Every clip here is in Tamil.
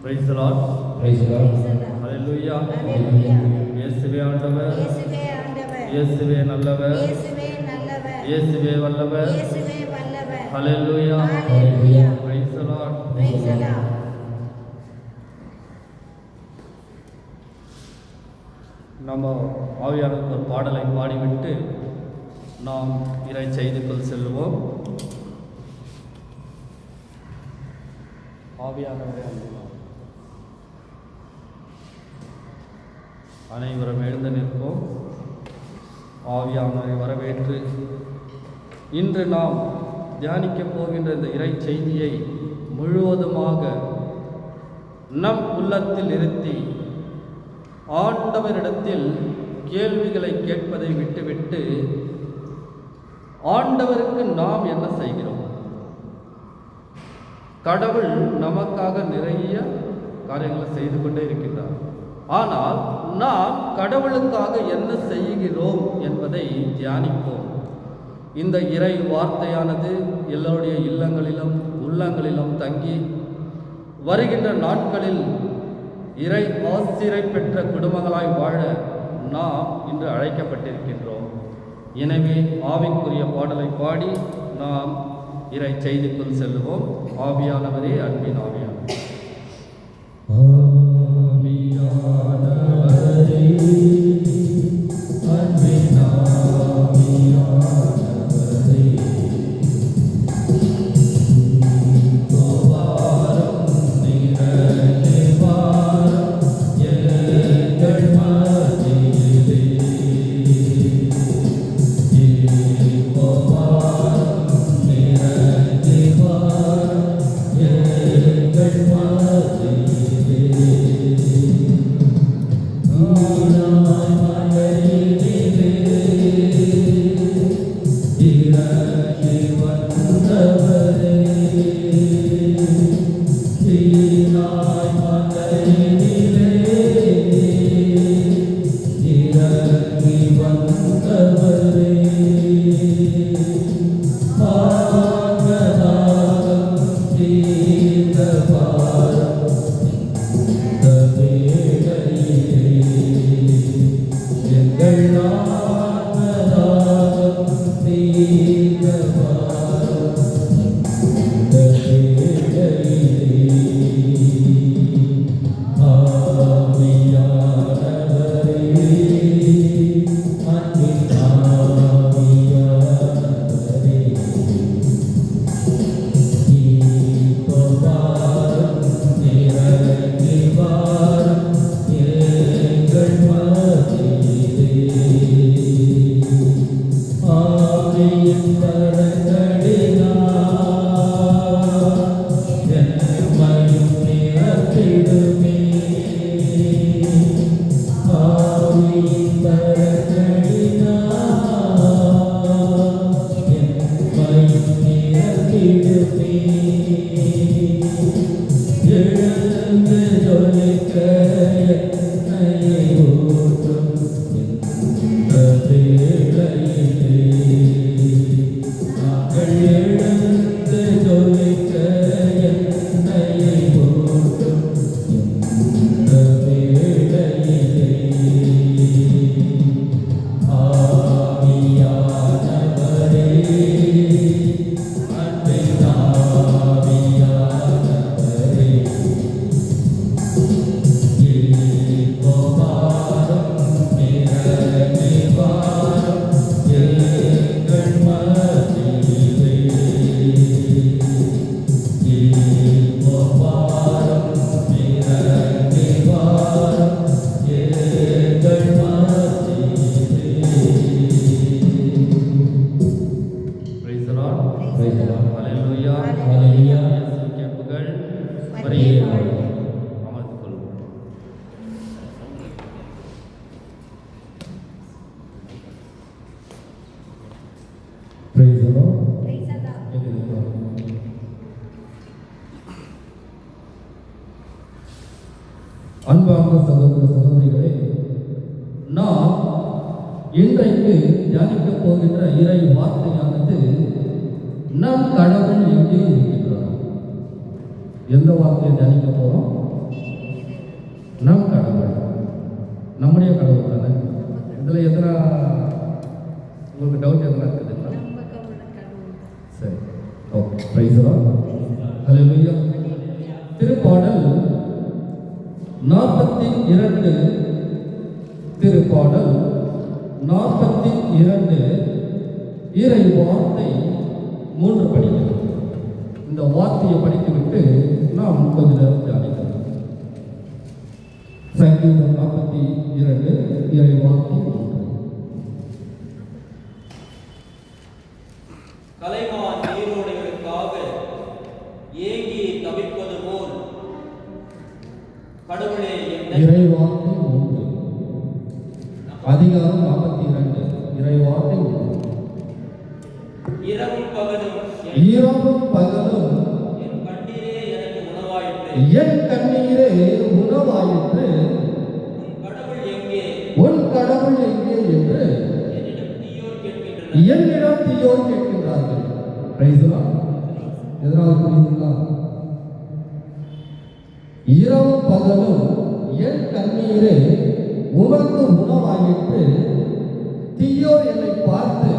Praise the Lord. Praise the Lord. Hallelujah. Hallelujah. இயேசுவே ஆண்டவர், இயேசுவே ஆண்டவர், இயேசுவே நல்லவர், இயேசுவே நல்லவர், இயேசுவே வல்லவர். இயேசுவே வல்லவர். Hallelujah. Hallelujah. Praise the Lord. Praise the Lord. நம்ம ஆவியானவர் ஒரு பாடலை பாடிவிட்டு நாம் இறை செய்திக்குள் செல்வோம். ஆவியானவரே அன்பினார். அனைவரும் எழுந்து நிற்போம். ஆவியானவரை வரவேற்று இன்று நாம் தியானிக்கப் போகின்ற இந்த இறை செய்தியை முழுவதுமாக நம் உள்ளத்தில் இருத்தி ஆண்டவரிடத்தில் கேள்விகளை கேட்பதை விட்டுவிட்டு ஆண்டவருக்கு நாம் என்ன செய்கிறோம்? கடவுள் நமக்காக நிறைய காரியங்களை செய்து கொண்டே இருக்கின்றார். ஆனால் நாம் கடவுளுக்காக என்ன செய்கிறோம் என்பதை தியானிப்போம். இந்த இறை வார்த்தையானது எல்லோருடைய இல்லங்களிலும் உள்ளங்களிலும் தங்கி வருகின்ற நாட்களில் இறை ஆசிரை பெற்ற குடும்பங்களாய் வாழ நாம் இன்று அழைக்கப்பட்டிருக்கின்றோம். எனவே ஆவிக்குரிய பாடலை பாடி நாம் இறை செய்திக்குள் செல்லுவோம். ஆவியானவரே, அன்பின் ஆவியானவரே, அன்பார்ந்த சகோதர சகோதரிகளே, நாம் இன்றைக்கு தியானிக்கப் போகின்ற இறை வார்த்தையானது நம் கடவுள் எங்கே இருக்கின்றார்? எந்த வார்த்தையை தியானிக்க போகிறோம்? நம் கடவுள் நம்முடைய கடவுள் தானே. இதில் எதனா உங்களுக்கு டவுட் எதனா இருக்குதுங்களா? சரி, okay. Praise the Lord. Hallelujah. திருப்பாடல் 42 திருப்பாடல் 42 இறை வார்த்தை 3 படிக்கிறோம். இந்த வார்த்தையை படித்துவிட்டு நாம் கொஞ்ச நேரம் தியானிக்கலாம். சங்கீதம் 42 இறை வார்த்தை 3. கலைமான் நீரோடைகளுக்காக ஏங்கி தவிப்பது போல் கடவுளே என்னை இறை வார்த்தை 3 அதிகாரம் 42 இறை வார்த்தை 3. இரவும் பகலும் இரவும் பகலும் என் கண்ணீரே எனக்கு உணவாயிற்று. என் கண்ணீரே உணவாயிற்று. உன் கடவுள் எங்கே? உன் கடவுள் எங்கே என்று என்னிடம் தீயோர் கேட்கின்றனர். என்னிடம் தீயோர் கேட்கின்றார்கள். Price the Lord. எதனால புரியுதுங்களா? இரவும் பகலும் என் கண்ணீரே உனக்கு உணவாயிற்று. தீயோர் என்னை பார்த்து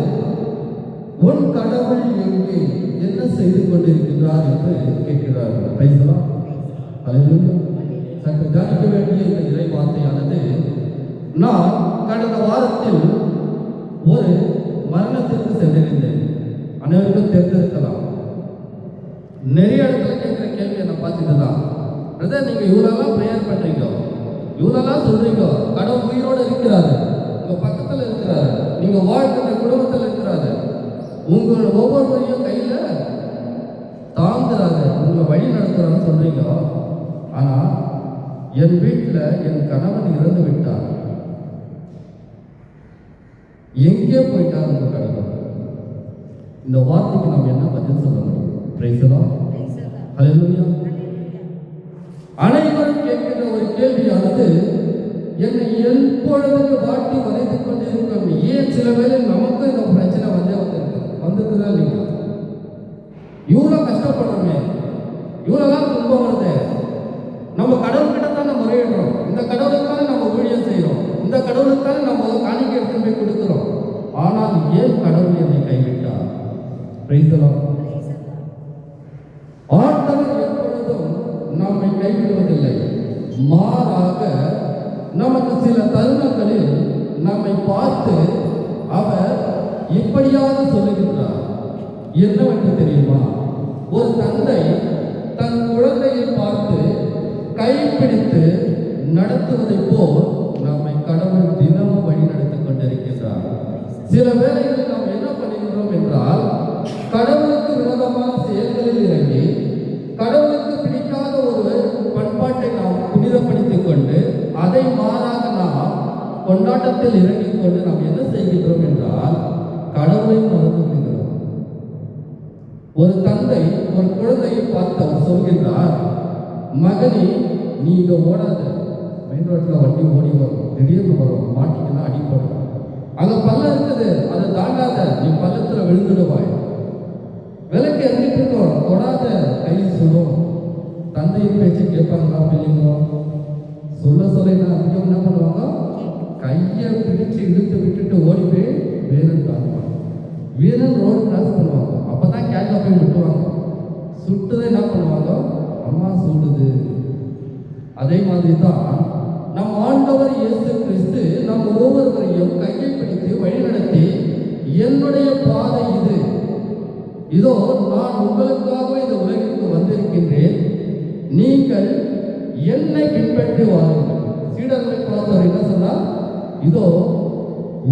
உன் கடவுள் எங்கே, என்ன செய்து கொண்டிருக்கிறார் என்று கேட்கிறார்கள். Praise the Lord. ஹல்லேலூயா. சற்று தியானிக்க வேண்டிய இந்த இறை வார்த்தையானது, நான் கடந்த வாரத்தில் ஒரு மரணத்திற்கு சென்றிருந்தேன். அனைவருக்கும் தெரிந்திருக்கலாம். நிறைய இடத்துல கேட்குற கேள்வி என்ன பார்த்துட்டு பிரதர், நீங்கள் இவ்வளோலாம் ப்ரேயர் பண்ணுறீங்க, இவ்வளோலாம் சொல்கிறீங்க, கடவுள் உயிரோடு இருக்கிறாரு, உங்கள் பக்கத்தில் இருக்கிறாரு, நீங்கள் வாழ்க்கிற குடும்பத்தில் இருக்கிறாரு, உங்கள் ஒவ்வொருவரையும் கையில் தாங்குறாரு, உங்களை வழி நடத்துகிறான்னு சொல்கிறீங்க. ஆனால் என் வீட்டில் என் கணவன் இறந்து விட்டார். எங்கே போயிட்டார் உங்கள் கடவுள்? இந்த வார்த்தைக்கு நாம் என்ன பதில் சொல்ல முடியும்? Praise the Lord. ஹல்லேலூயா. அனைவரும் கேட்கிற ஒரு கேள்வியானது, என்னை எப்பொழுது வாட்டி வளைத்துக் கொண்டிருக்கிறோம். ஏன் சில வேளை நமக்கு இந்த பிரச்சனை வந்துருக்குதா இல்லைங்களா? இவ்வளோ கஷ்டப்படுறோமே, இவ்வளோலாம் துன்பம் வருது. நம்ம கடவுள்கிட்ட தான் நம்ம முறையிடுறோம், இந்த கடவுளுக்கான நம்ம ஊழியம் செய்கிறோம், இந்த கடவுளுக்கான நம்ம காணிக்கை எடுத்து போய் கொடுக்குறோம். ஆனால் ஏன் கடவுள் என்னை கைவிட்டார்? Price the Lord. ஆண்டவர் எப்பொழுதும் நம்மை கைவிடுவதில்லை. மாறாக நமக்கு சில தருணங்களில் நம்மை பார்த்து அவர் இப்படியாக சொல்லுகின்றார். என்னவென்று தெரியுமா? ஒரு தந்தை தன் குழந்தையை பார்த்து கைப்பிடித்து நடத்துவதைப் போல் நம்மை கடவுள் தினமும் வழி நடத்திக் கொண்டிருக்கின்றார். சில வேளைகளில் நாம் என்ன பண்ணுகிறோம் என்றால், கடவுளுக்கு விரோதமான செயல்களில் இறங்கி கடவுளுக்கு பிடிக்காத ஒரு பண்பாட்டை நாம் புனிதப்படுத்திக் கொண்டு அதை மாறாக நாம் கொண்டாட்டத்தில் இறங்கிக் கொண்டு நாம் என்ன செய்கின்றோம் என்றால், கடவுளை மறந்து விடுகிறோம். ஒரு தந்தை ஒரு குழந்தையை பார்த்து அவர் சொல்கின்றார், மகனே நீங்க ஓடாத, மெயின் ரோட்டில் வண்டி ஓடி வரும், திடீர்னு வரும், மாட்டிங்கன்னா அடிப்படும், அங்கே பள்ளம் இருக்குது, அதை தாண்டாத, நீ பள்ளத்தில் விழுந்துடுவாய், விளக்கு எறிஞ்சிட்டு இருக்கோம், தொடாத, கை சுடும். தந்தையின் பேச்சு கேட்பாங்களா பிள்ளைங்க? சொல்ல என்ன அதிகம் என்ன பண்ணுவாங்க? கையை பிடிச்சு இழுத்து விட்டுட்டு ஓடி போய் வேலன் தாண்டுவாங்க. வேலன் ரோடு கிராஸ் பண்ணுவாங்க, அப்பதான் கேட்க போய் விட்டுவாங்க. சுட்டுதை என்ன பண்ணுவாங்க? அம்மா சுடுது. அதே மாதிரி தான் நம் ஆண்டவர் இயேசு கிறிஸ்து நம் ஒவ்வொருவரையும் கையை பிடித்து வழிநடத்தி, என்னுடைய பாதை இது, இதோ நான் உங்களுக்காக இந்த உலகிற்கு வந்திருக்கின்றேன், நீங்கள் என்னை பின்பற்றி வாருங்கள். சீடர்களை பார்த்தவர் என்ன சொன்னார்? இதோ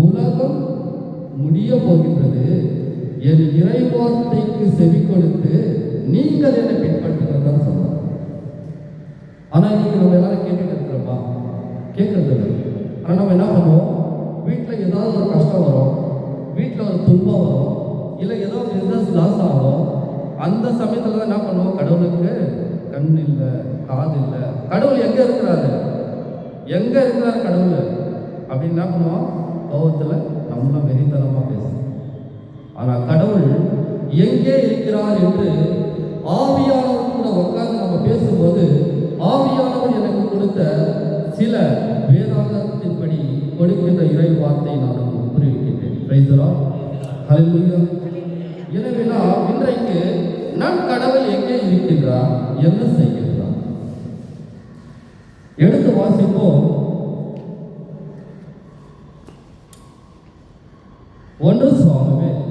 உலகம் முடிய போகின்றது, என் இறை வார்த்தைக்கு செவி கொடுத்து நீங்கள் என்னை பின்பற்றுங்கள் சொன்னார். ஆனால் இன்னைக்கு நம்ம எல்லாரும் கேட்டுட்டு இருக்கிறோமா? கேட்கறது இல்லை. ஆனால் நம்ம என்ன பண்ணுவோம்? வீட்டில் ஏதாவது ஒரு கஷ்டம் வரும், வீட்டில் ஒரு துன்பம் வரும், இல்லை ஏதோ பிஸ்னஸ் லாஸ் ஆகும். அந்த சமயத்தில் தான் என்ன பண்ணுவோம்? கடவுளுக்கு கண் இல்லை, காது இல்லை, கடவுள் எங்கே இருக்கிறாரு, எங்கே இருக்கிறார் கடவுள் அப்படின்னு என்ன பண்ணுவோம்? கோபத்தில் நம்மளும் வெறித்தனமாக பேசுவோம். ஆனால் கடவுள் எங்கே இருக்கிறார் என்று ஆவியானவர் கூட உட்கார்ந்து நம்ம பேசும்போது, ஆவியானவர் எனக்கு கொடுத்த சில வேதாகத்தின்படி கொடுக்கின்ற இறை வார்த்தை நான் உங்களுக்கு புரிவிக்கின்றேன். Price the Lord. ஹல்லேலூயா. எனவே நாம் இன்றைக்கு நம் கடவுள் எங்கே இருக்கின்றார், என்ன செய்கின்றார் எடுத்து வாசிப்போம். 1 சாமுவேல்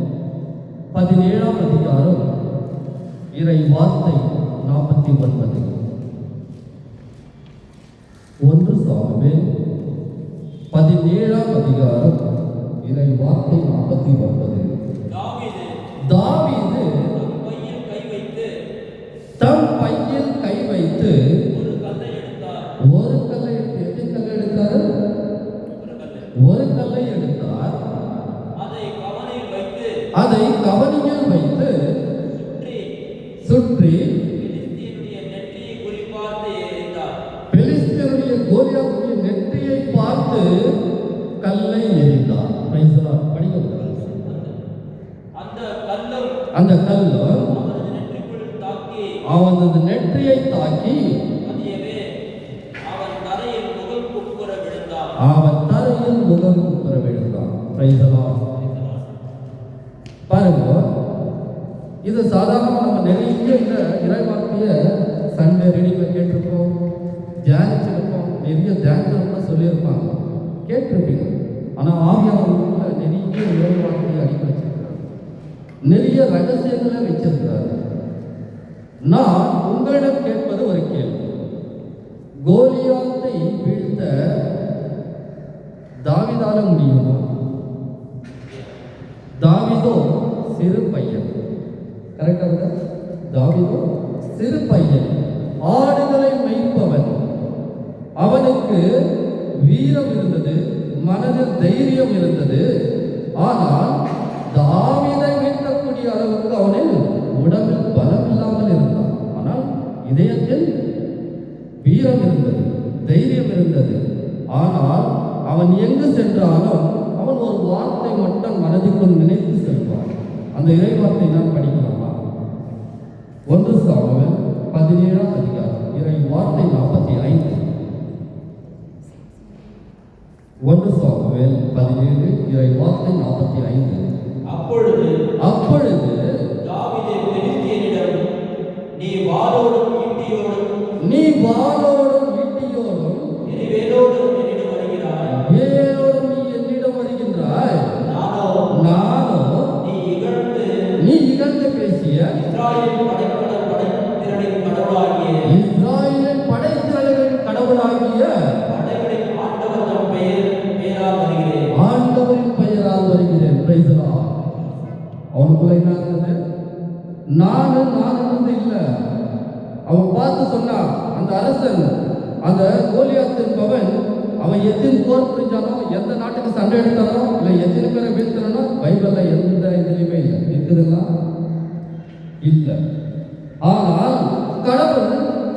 17ஆம் அதிகாரம் இறை வார்த்தை 49. 1 சாமுவேல் 17ஆம் அதிகாரம் இறை வார்த்தை 49. தாவீது தம் பையில் கை வைத்து ஒரு கல்லை எடுத்து, எத்தனை கல்லை எடுத்தார்? ஒரு கல்லை எடுத்தார். அதை கவனியில் வைத்து சுற்றி பெலிஸ்தருடைய கோலியாத்துடைய நெற்றியை பார்த்து கல்லை எறிந்தார். Price the Lord. படிக்க அந்த கல்லும் அவனது நெற்றியை தாக்கி அவன் தரையில் முகம் குப்புற விழுந்தான். Price the Lord. பாருங்க, இது சாதாரணமாக நம்ம நிறைய இந்த இறைவார்த்தையை சண்டே ரீடிங்கில் கேட்டிருப்போம், தியானிச்சிருப்போம், நிறைய தியானத்தில் கூட சொல்லியிருப்பாங்க, கேட்டிருப்பீங்க. ஆனால் ஆவியானவர்களில் நிறைய இறைவார்த்தையை அடிக்க வச்சிருக்கிறார், நிறைய ரகசியங்களை வச்சிருக்கிறார். நான் உங்களிடம் கேட்பது ஒரு கேள்வி. கோலியாத்தை வீழ்த்த தாவீதால முடியுமா? தாவீதோ சிறு பையன், கரெக்டாக? தாவீதோ சிறு பையன், ஆடுகளை மேய்ப்பவன். அவனுக்கு வீரம் இருந்தது, மனதில் தைரியம் இருந்தது. ஆனால் தாவீதை வீழ்த்தக்கூடிய அளவுக்கு அவனில் உடம்பில் பலம் இல்லாமல் இருந்தான். ஆனால் இதயத்தில் வீரம் இருந்தது, தைரியம் இருந்தது. ஆனால் அவன் எங்கு சென்றாலும் அவன் ஒரு வார்த்தை மட்டும் மனதிற்குள் நினைத்து செல்வான். அந்த இறை வார்த்தை நான் படிக்கலாமா? 1 சாமுவேல் 17ஆம் அதிகாரம் இறை வார்த்தை 45. 1 சாமுவேல் 17 இறை வார்த்தை 45. அப்பொழுது தாவீது பெலிஸ்தியரிடம், நீ வாளோடும் ஈட்டியோடும் வேலோடும் என்னிடம் வருகிறாய். நானோ நீ இகழ்ந்து பேசிய இஸ்ராயேலின் படைத்திரளின் கடவுளாகிய ஆண்டவரின் பெயரால் வருகிறேன். Price the Lord. அவனுக்குள்ள என்ன இருந்தது? நான் இல்லை. அவன் பார்த்து சொன்னான், அந்த அரசன், அந்த கோலியாத் என்பவன், அவன் எத்தனை போர் புரிஞ்சானோ, எந்த நாட்டுக்கு சண்டை எடுத்தானோ, இல்லை எத்தனை பேரை வீழ்த்தானோ பைபிள்ல எந்த இதுலையுமே இல்லை. இருக்குதுங்களா? இல்லை. ஆனால் கடவுள்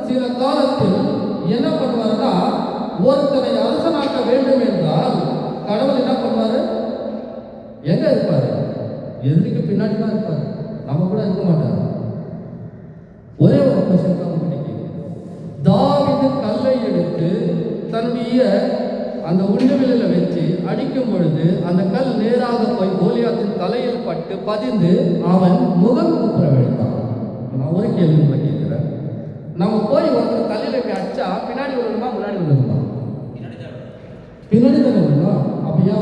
சில காலத்தில் என்ன பண்ணுவாருன்னா, ஒருத்தனை அரசனாக்க வேண்டும் என்றால் கடவுள் என்ன பண்ணுவாரு? எங்க இருப்பாரு? எதிரிக்கு பின்னாடி தான் இருப்பாரு, நம்ம கூட இருக்க மாட்டாரு. ஒரே ஒரு கொஸ்டின் தான் உங்களுக்கு. தாவீது கல்லை எடுத்து தன்னுடைய அந்த உண்டவிலில் வச்சு அடிக்கும் பொழுது அந்த கல் நேராக போய் கோலியாத்தின் தலையில் பட்டு பதிந்து அவன் முகம் குப்புற விழுந்தான். நான் ஒரு கேள்வி கேட்கிறேன், நம்ம போய் ஒருத்தர் தலையில போய் அடிச்சா பின்னாடி விழுணுமா முன்னாடி விழுணுமா? பின்னாடி தானே விழுந்தோம். அப்படியா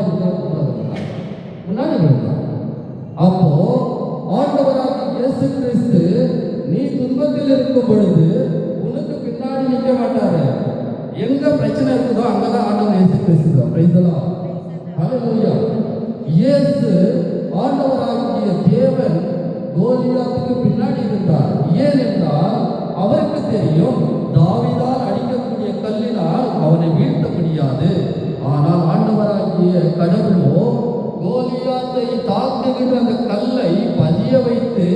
முன்னாடி விழுந்தான். அப்போ ஆண்டவராக இயேசு கிறிஸ்து நீ துன்பத்தில் இருக்கும் பொழுது உனக்கு பின்னாடி நிற்க மாட்டாரு. எங்க பிரச்சனை இருக்குதோ அங்கதான் ஆண்டவர் இயேசு கிறிஸ்து. Price the Lord. ஹல்லேலூயா. இயேசு ஆண்டவராகிய தேவன் கோலியாத்துக்கு பின்னாடி இருந்தார். ஏனென்றால் அவருக்கு தெரியும், தாவீதால் அடிக்கக்கூடிய கல்லினால் அவனை வீழ்த்த முடியாது. ஆனால் ஆண்டவராகிய கடவுளோ கோலியாத்தை தாக்குகின்ற அந்த கல்லை பதிய வைத்து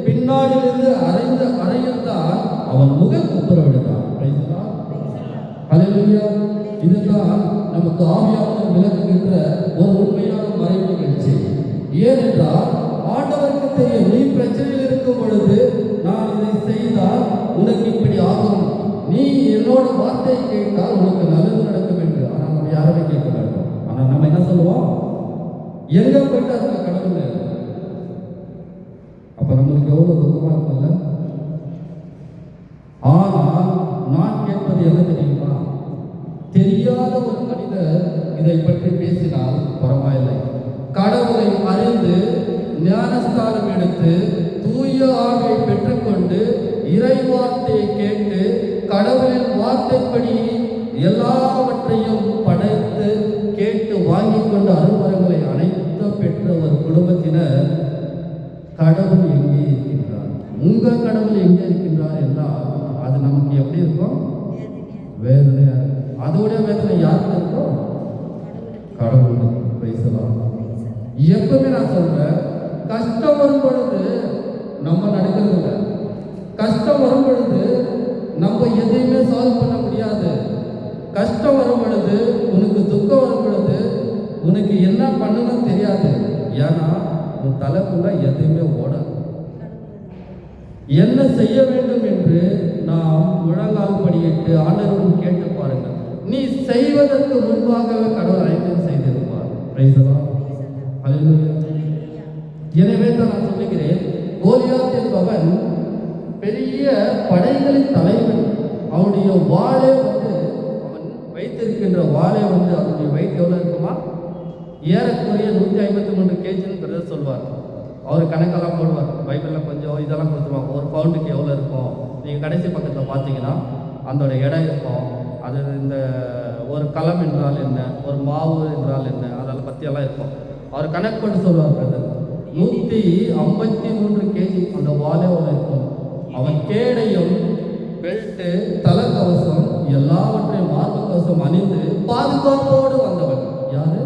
பின்னாடியிலிருந்து அறைந்தால் அவன் முகம் குப்புற விடுதான். ஹல்லேலூயா. இதுதான் நமக்கு ஆவியானவர் விளக்குகின்ற ஒரு உண்மையான மறைவு நிகழ்ச்சி. ஏனென்றால் ஆண்டவருக்கு தெரியும், நீ பிரச்சனையில் இருக்கும் பொழுது நான் இதை செய்தால் உனக்கு இப்படி ஆகும், நீ என்னோட வார்த்தையை கேட்டால் உனக்கு நல்லது நடக்கும் எங்க போயிட்டு அந்த கடவுள்? அப்ப நம்மளுக்கு எவ்வளவு துக்கமா இருக்கும்ல. ஆனால் நான் கேட்பது என்ன தெரியுமா? தெரியாத ஒரு மனிதர் இதை பற்றி பேசினால் பரவாயில்லை. கடவுளை அறிந்து ஞானஸ்தானம் எடுத்து தூய ஆவியை பெற்றுக்கொண்டு இறை வார்த்தையை கேட்டு கடவுளின் வார்த்தைப்படி எல்லாவற்றையும் படைத்து கேட்டு வாங்கி கொண்டு அருள்வரங்களை அனைத்து பெற்ற ஒரு குடும்பத்தினர் கடவுள் எங்கே இருக்கின்றார், உங்க கடவுள் எங்கே இருக்கின்றார் என்றால் அது நமக்கு எப்படி இருக்கும்? வேதனையா. அதோட வேதனை யாருக்கு இருக்கும்? கடவுளுக்கு. பேசலாம். எப்பவுமே நான் சொல்றேன், கஷ்டம் வரும் பொழுது நம்ம நடக்கிறது இல்லை. கஷ்டம் வரும் பொழுது நம்ம எதையுமே சால்வ் பண்ண முடியாது. கஷ்டம் வரும் பொழுது, உனக்கு துக்கம் வரும் பொழுது உனக்கு என்ன பண்ணணும்னு தெரியாது. ஏன்னா உன் தலைக்குள்ள எதுவுமே ஓடாது. என்ன செய்ய வேண்டும் என்று நாம் முழங்கால் படியிட்டு ஆண்டவரும் கேட்டு பாருங்கள். நீ செய்வதற்கு முன்பாகவே கடவுள் அனைத்தையும் செய்திருப்பார். எனவே தான் நான் சொல்லுகிறேன், கோலியாத் என்பவன் பெரிய படைகளின் தலைவன். அவனுடைய வாளே வந்து, அவன் வைத்திருக்கின்ற வாளே வந்து அவனுடைய வெயிட் எவ்வளோ இருக்குமா? ஏறக்குறைய 153 kg சொல்வார். அவர் கணக்கெல்லாம் போடுவார். பைபிளில் கொஞ்சம் இதெல்லாம் கொடுத்துருவாங்க. ஒரு பவுண்டுக்கு எவ்வளோ இருக்கும்? நீங்கள் கடைசி பக்கத்தில் பார்த்தீங்கன்னா அதோட எடை இருக்கும். அது இந்த ஒரு களம் என்றால் என்ன, ஒரு மாவு என்றால் என்ன, அதெல்லாம் பற்றியெல்லாம் இருக்கும். அவர் கணக்கு பண்ணி சொல்லுவார். பிரதர் 153 kg அந்த வாலே ஒன்று இருக்கும். அவன் கேடையும் பெல்ட்டு தலைக்கவசம் எல்லாவற்றையும் மார்பு கவசம் அணிந்து பாதுகாப்போடு வந்தவன் யாரு?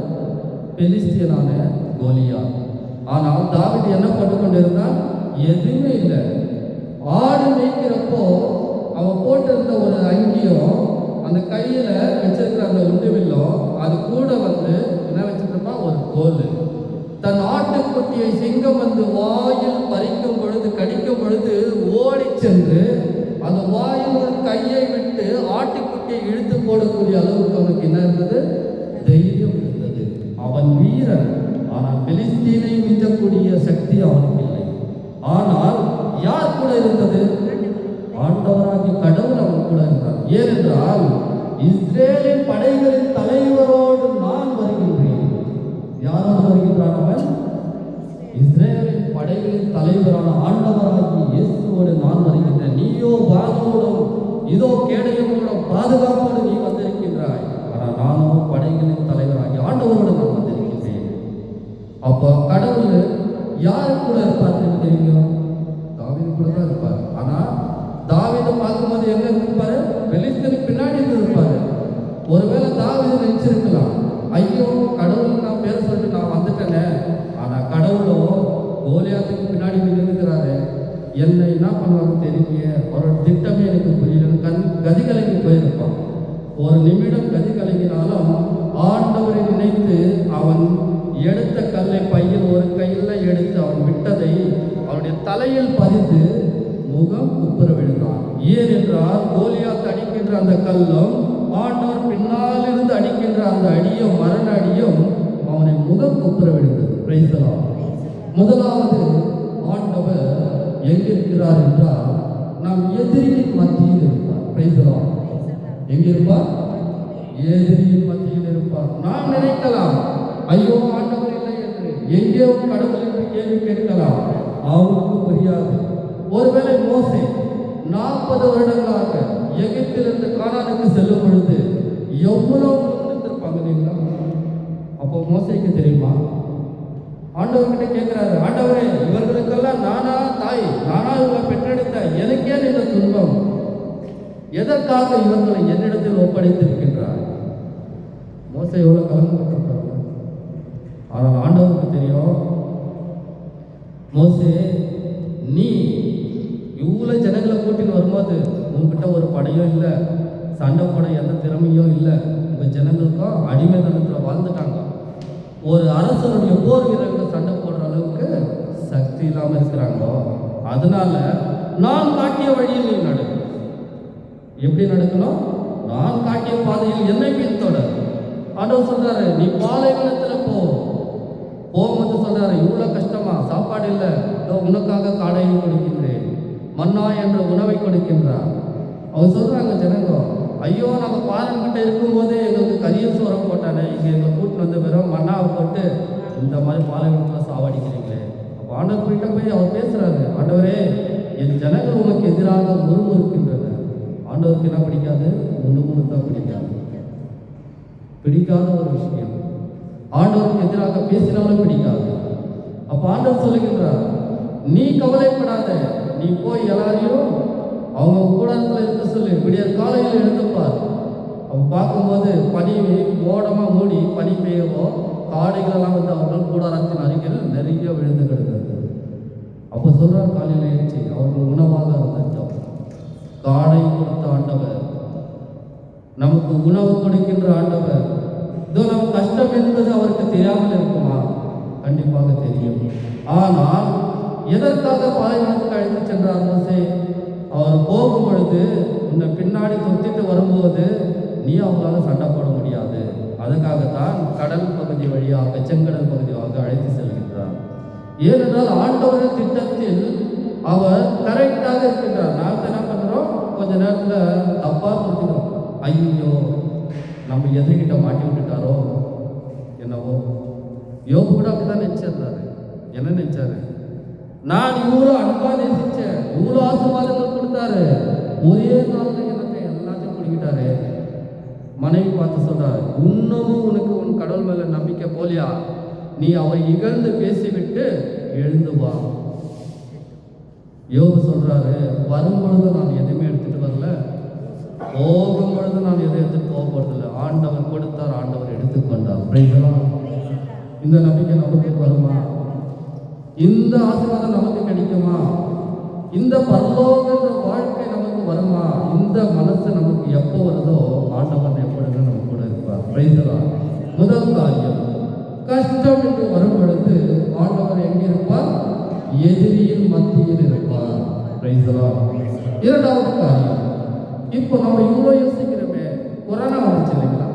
பெலிஸ்தியனான கோலியாத். ஆனால் தாவீது என்ன பண்ணி கொண்டிருந்தான்? எதுவுமே இல்லை. ஆடு மேய்க்கிறப்போ அவன் போட்டிருந்த ஒரு அங்கியும் அந்த கையில வச்சிருக்கிற அந்த உண்டுவில்லும் அது கூட வந்து என்ன வச்சிருப்பான்? ஒரு கோல். தன் ஆட்டுக்குட்டியை சிங்கம் வந்து வாயில் பறிக்கும் பொழுது, கடிக்கும் பொழுது ஓடி சென்று அந்த வாயில் ஒரு கையை விட்டு ஆட்டுக்குட்டியை இழுத்து போடக்கூடிய அளவுக்கு அவனுக்கு என்ன இருந்தது? தைரியம் இருந்தது. அவன் வீரன். ஆனால் பெலிஸ்தீனை மிஞ்சக்கூடிய சக்தி அவனுக்கு இல்லை. ஆனால் யார் கூட இருந்தது? ஆண்டவராகிய கடவுள் அவன் கூட இருந்தார். ஏனென்றால் இஸ்ரேலின் படைகளின் தலைவரோடு நான் வருகின்றேன். யாரோடு வருகின்றான் அவன்? இஸ்ரேலின் படைகளின் தலைவரான ஆண்டவராகிய இயேசுவோடு நான் வருகின்றேன். நீயோ வாளோடும் இதோ கேடயமோடும் பாதுகாப்போடு நீ வந்திருக்கின்றாய். ஆனால் நானோ படைகளின் தலைவராகிய ஆண்டவரோடு நான் வந்திருக்கின்றேன். அப்போ கடவுள் யாரு கூட இருப்பார் தெரியும்? தாவீது கூட தான் இருப்பார். ஆனால் தாவீதை பார்க்கும்போது எங்க இருப்பாரு? பெலிஸ்தீனுக்கு பின்னாடி இருப்பாரு. ஒருவேளை தாவீது நினைச்சிருக்கலாம், ஐயோ கடவுள் நான் பேர் சொல்லிட்டு நான் வந்துட்டேனே. ஆனால் கடவுளோ கோலியாத்துக்கு பின்னாடி இருக்கிறாரு. என்னை என்ன பண்ணுவாங்க தெரியலையே, அவரோட திட்டமே எனக்கு புரியல. கதி கலங்கி போயிருப்பான். ஒரு நிமிடம் கதி கலங்கினாலும் ஆண்டவரை நினைத்து அவன் எடுத்த கல்லை பையில் ஒரு கையில் எடுத்து அவன் விட்டதை அவனுடைய தலையில் பதித்து முகம் குப்புற விழுந்தான். ஏனென்றால் கோலியாத் அடிக்கின்ற அந்த கல்லும் ஆண்டவர் பின்னால் இருந்து அடிக்கின்ற அந்த அடியும் மரண அடியும் அவனை முகம் குப்புற விழுந்தது. Price the Lord. முதலாவது ஆண்டவர் எங்கிருக்கிறார் என்றால் நாம் எதிரியின் மத்தியில் இருப்பார். Price the Lord. எங்கே இருப்பார்? எதிரியின் மத்தியில் இருப்பார். நாம் நினைக்கலாம், ஐயோ ஆண்டவர் இல்லை என்று, எங்கேயோ கடவுள் என்று கேள்வி கேட்கலாம். அவருக்கு புரியாது. ஒருவேளை மோசே 40 வருடங்களாக எகிப்திலிருந்து கானானுக்கு செல்லும் பொழுது எவ்வளவு இருந்திருப்பாங்க இல்லைங்களா? அப்போ மோசேக்கு தெரியுமா? ஆண்டவர்கிட்ட கேட்கிறாரு, ஆண்டவரே இவர்களுக்கெல்லாம் நானா தாய், நானா இவங்களை பெற்றெடுத்த, எனக்கே இந்த துன்பம், எதற்காக இவர்களை என்னிடத்தில் ஒப்படைத்திருக்கின்றார்? மோசே எவ்வளவு கலந்துபட்டிருப்பாங்க. ஆனால் ஆண்டவருக்கு தெரியும், மோசே நீ இவ்வளவு ஜனங்களை கூட்டின்னு வரும்போது உங்ககிட்ட ஒரு படையும் இல்லை, சண்டை போட எந்த திறமையும் இல்லை. உங்க ஜனங்களுக்கும் அடிமைத்தனத்தில் வாழ்ந்துட்டாங்க. ஒரு அரசனுடைய போர் வீரர்கள் சண்டை போடுற அளவுக்கு சக்தி இல்லாமல் இருக்கிறாங்களோ, அதனால நான் காட்டிய வழியில் நீ நடு. எப்படி நடக்கணும்? நான் காட்டிய பாதையில் என்னை பின்தொடர். ஆண்டவர் சொல்றாரு, நீ பாலைவனத்துல போ, போகும்போது சொல்றாரு, இவ்வளோ கஷ்டமா, சாப்பாடு இல்லை, இதோ உனக்காக காடையை கொடுக்கின்றேன், மன்னா என்ற உணவை கொடுக்கின்றார். அவங்க சொல்றாங்க ஜனங்க, ஐயோ நம்ம பாரன்கிட்ட இருக்கும்போதே எங்களுக்கு கரிய சோறம் போட்டானே, இங்கே எங்களை கூட்டின்னு வந்து வெறும் மன்னாவை போட்டு இந்த மாதிரி பாலைவனத்தில் சாவடிக்கிறீங்களே. அப்போ ஆண்டவர் போய் அவர் பேசுறாரு, ஆண்டவரே என் ஜனங்கள் உனக்கு எதிராக முறுமுறுக்கின்றன. ஆண்டவருக்கு என்ன பிடிக்காது? முணுமுணுத்தான் பிடிக்காது. பிடிக்காத ஒரு விஷயம். ஆண்டவருக்கு எதிராக பேசினாலும் பிடிக்காது. அப்போ ஆண்டவர் சொல்லுகின்றார், நீ கவலைப்படாத, நீ போய் எல்லாரையும் அவங்க கூடாரத்தில் இருக்க சொல்லி விடியற் காலையில் எழுந்துப்பார். அவன் பார்க்கும்போது பனி ஓடமாக மூடி பனி பெய்யவோ காடைகளெல்லாம் வந்து அவர்கள் கூடாரத்தின் அருகில் நிறைய விழுந்து கிடந்தது. அப்போ சொல்றார், காலையில் எழுச்சி அவர்கள் உணவாக இருந்துட்டோம். காடை கொடுத்த ஆண்டவர், நமக்கு உணவு கொடுக்கின்ற ஆண்டவர். இதோ நம்ம கஷ்டம் என்பது அவருக்கு தெரியாமல் இருக்குமா? கண்டிப்பாக தெரியும். ஆனால் எதற்காக பாலைவனத்துக்கு அழைத்து சென்றார் மோசே? அவர் போகும் பொழுது உன்னை பின்னாடி தொத்திட்டு வரும்போது நீ அவங்களால சண்டை போட முடியாது. அதுக்காகத்தான் கடல் பகுதி வழியாக, செங்கடல் பகுதியாக அழைத்து செல்கின்றார். ஏனென்றால் ஆண்டவரின் திட்டத்தில் அவர் கரெக்டாக இருக்கின்றார். நாம் என்ன பண்ணுறோம், கொஞ்ச நேரத்தில் தப்பாக கொடுத்துக்கிறோம். ஐயோ நம்ம எதிர்கிட்ட மாட்டி விட்டுட்டாரோ என்னவோ. யோபு கூட அப்படிதான் நினைச்சிருந்தாரு. என்ன நினைச்சாரு? நான் இவ்வளோ அன்பா நேசிச்சேன், இவ்வளோ ஆசீர்வாதங்கள் கொடுத்தாரு, ஒரே நாள்ல எனக்கு எல்லாத்தையும் பிடிக்கிட்டாரு. மனைவி பார்த்து சொல்றாரு, இன்னமும் உனக்கு உன் கடவுள் மேல நம்பிக்கை போலியா? நீ அவரை இகழ்ந்து பேசிவிட்டு எழுந்து வா. யோபு சொல்றாரு, வரும்பொழுது நான் எதுவுமே எடுத்துட்டு வரல, போகும் பொழுது நான் எதை எடுத்துட்டு போக போறதில்லை. ஆண்டவர் கொடுத்தார், ஆண்டவர் எடுத்துக்கொண்டார். இந்த நம்பிக்கை நமக்கு வருமா? இந்த ஆசீர்வாதம் நமக்கு கிடைக்குமா? இந்த பரலோக வாழ்க்கை நமக்கு வருமா? இந்த மனசு நமக்கு எப்போ வருதோ ஆண்டவர் எப்பொழுது நம்ம கூட இருப்பார். முதல் காரியம், கஷ்டம் என்று வரும் பொழுது ஆண்டவர் எங்கே இருப்பார்? எதிரியின் மத்தியில் இருப்பார். இரண்டாவது காரியம், இப்போ நம்ம இவ்வளோ யோசிக்கிறோமே, கொரோனா வந்துச்சு இல்லைங்களா?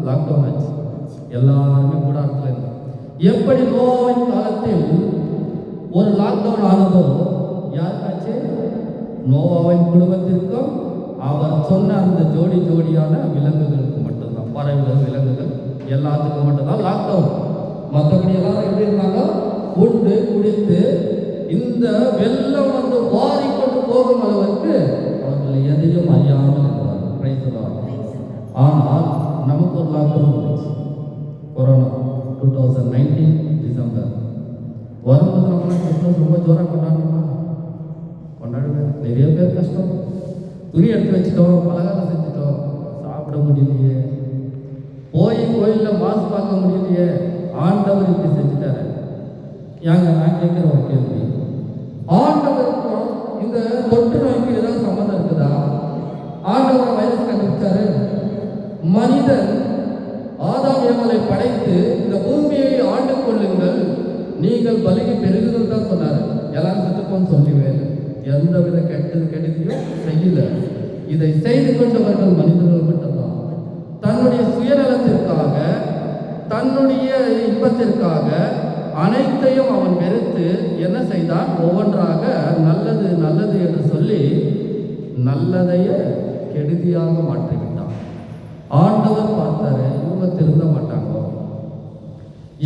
லாக்டவுன் ஆச்சு, எல்லாருமே கூடாரத்தில் இருந்தாங்க. எப்படி நோவின் காலத்தில் ஒரு லாக்டவுன் ஆனதோ யாருக்காச்சு? நோவாவின் குடும்பத்திற்கும் அவர் சொன்ன அந்த ஜோடியான விலங்குகளுக்கு மட்டும்தான், பறவைகள், விலங்குகள் எல்லாத்துக்கும் மட்டும்தான் லாக்டவுன். மற்றபடி எல்லாரும் எப்படி இருந்தாங்க? உண்டு குடித்து இந்த வெள்ளம் வந்து வாரிக்கொண்டு போகும் அளவுக்கு அவர்கள் எதையும் அறியாமல் இருந்தார். ஆனால் நமக்கு ஒரு லாக்டவுன் வந்துச்சு, கொரோனா 2019 டிசம்பர் வரும்போது நம்மளாம் கிறிஸ்துமஸ் ரொம்ப ஜோராக கொண்டாடுவேன். நிறைய பேர் கஷ்டம், துணி எடுத்து வச்சுட்டோம், பலகாரம் செஞ்சுட்டோம், சாப்பிட முடியலையே, போய் கோயிலில் மாசு பார்க்க முடியலையே, ஆண்டவர் இப்படி செஞ்சுட்டாரு. நான் கேட்குற ஒரு கேள்வி, ஆண்டவருக்கும் இந்த தொற்று நோய்க்கு ஏதாவது சம்மந்தம் இருக்குதா? ஆண்டவர் வைரஸ் கண்டுபிடிச்சாரு. மனிதன் ஆதாம் ஏவாளை படைத்து இந்த பூமியை ஆண்டு கொள்ளுங்கள், நீங்கள் பலிக்கு பெருகுதல் தான் சொன்னார். எல்லாரும் செத்துப்போன்னு சொல்லிவேன். எந்தவித கெடுதியும் செய்யல. இதை செய்து கொண்டவர்கள் மனிதர்கள் மட்டும்தான். தன்னுடைய சுயநலத்திற்காக, தன்னுடைய இன்பத்திற்காக அனைத்தையும் அவன் வெறுத்து என்ன செய்தான்? ஒவ்வொன்றாக நல்லது நல்லது என்று சொல்லி நல்லதையே கெடுதியாக மாற்றிவிட்டான். ஆண்டவர் பார்த்தாரு, இவங்க திருந்த மாட்டாங்க.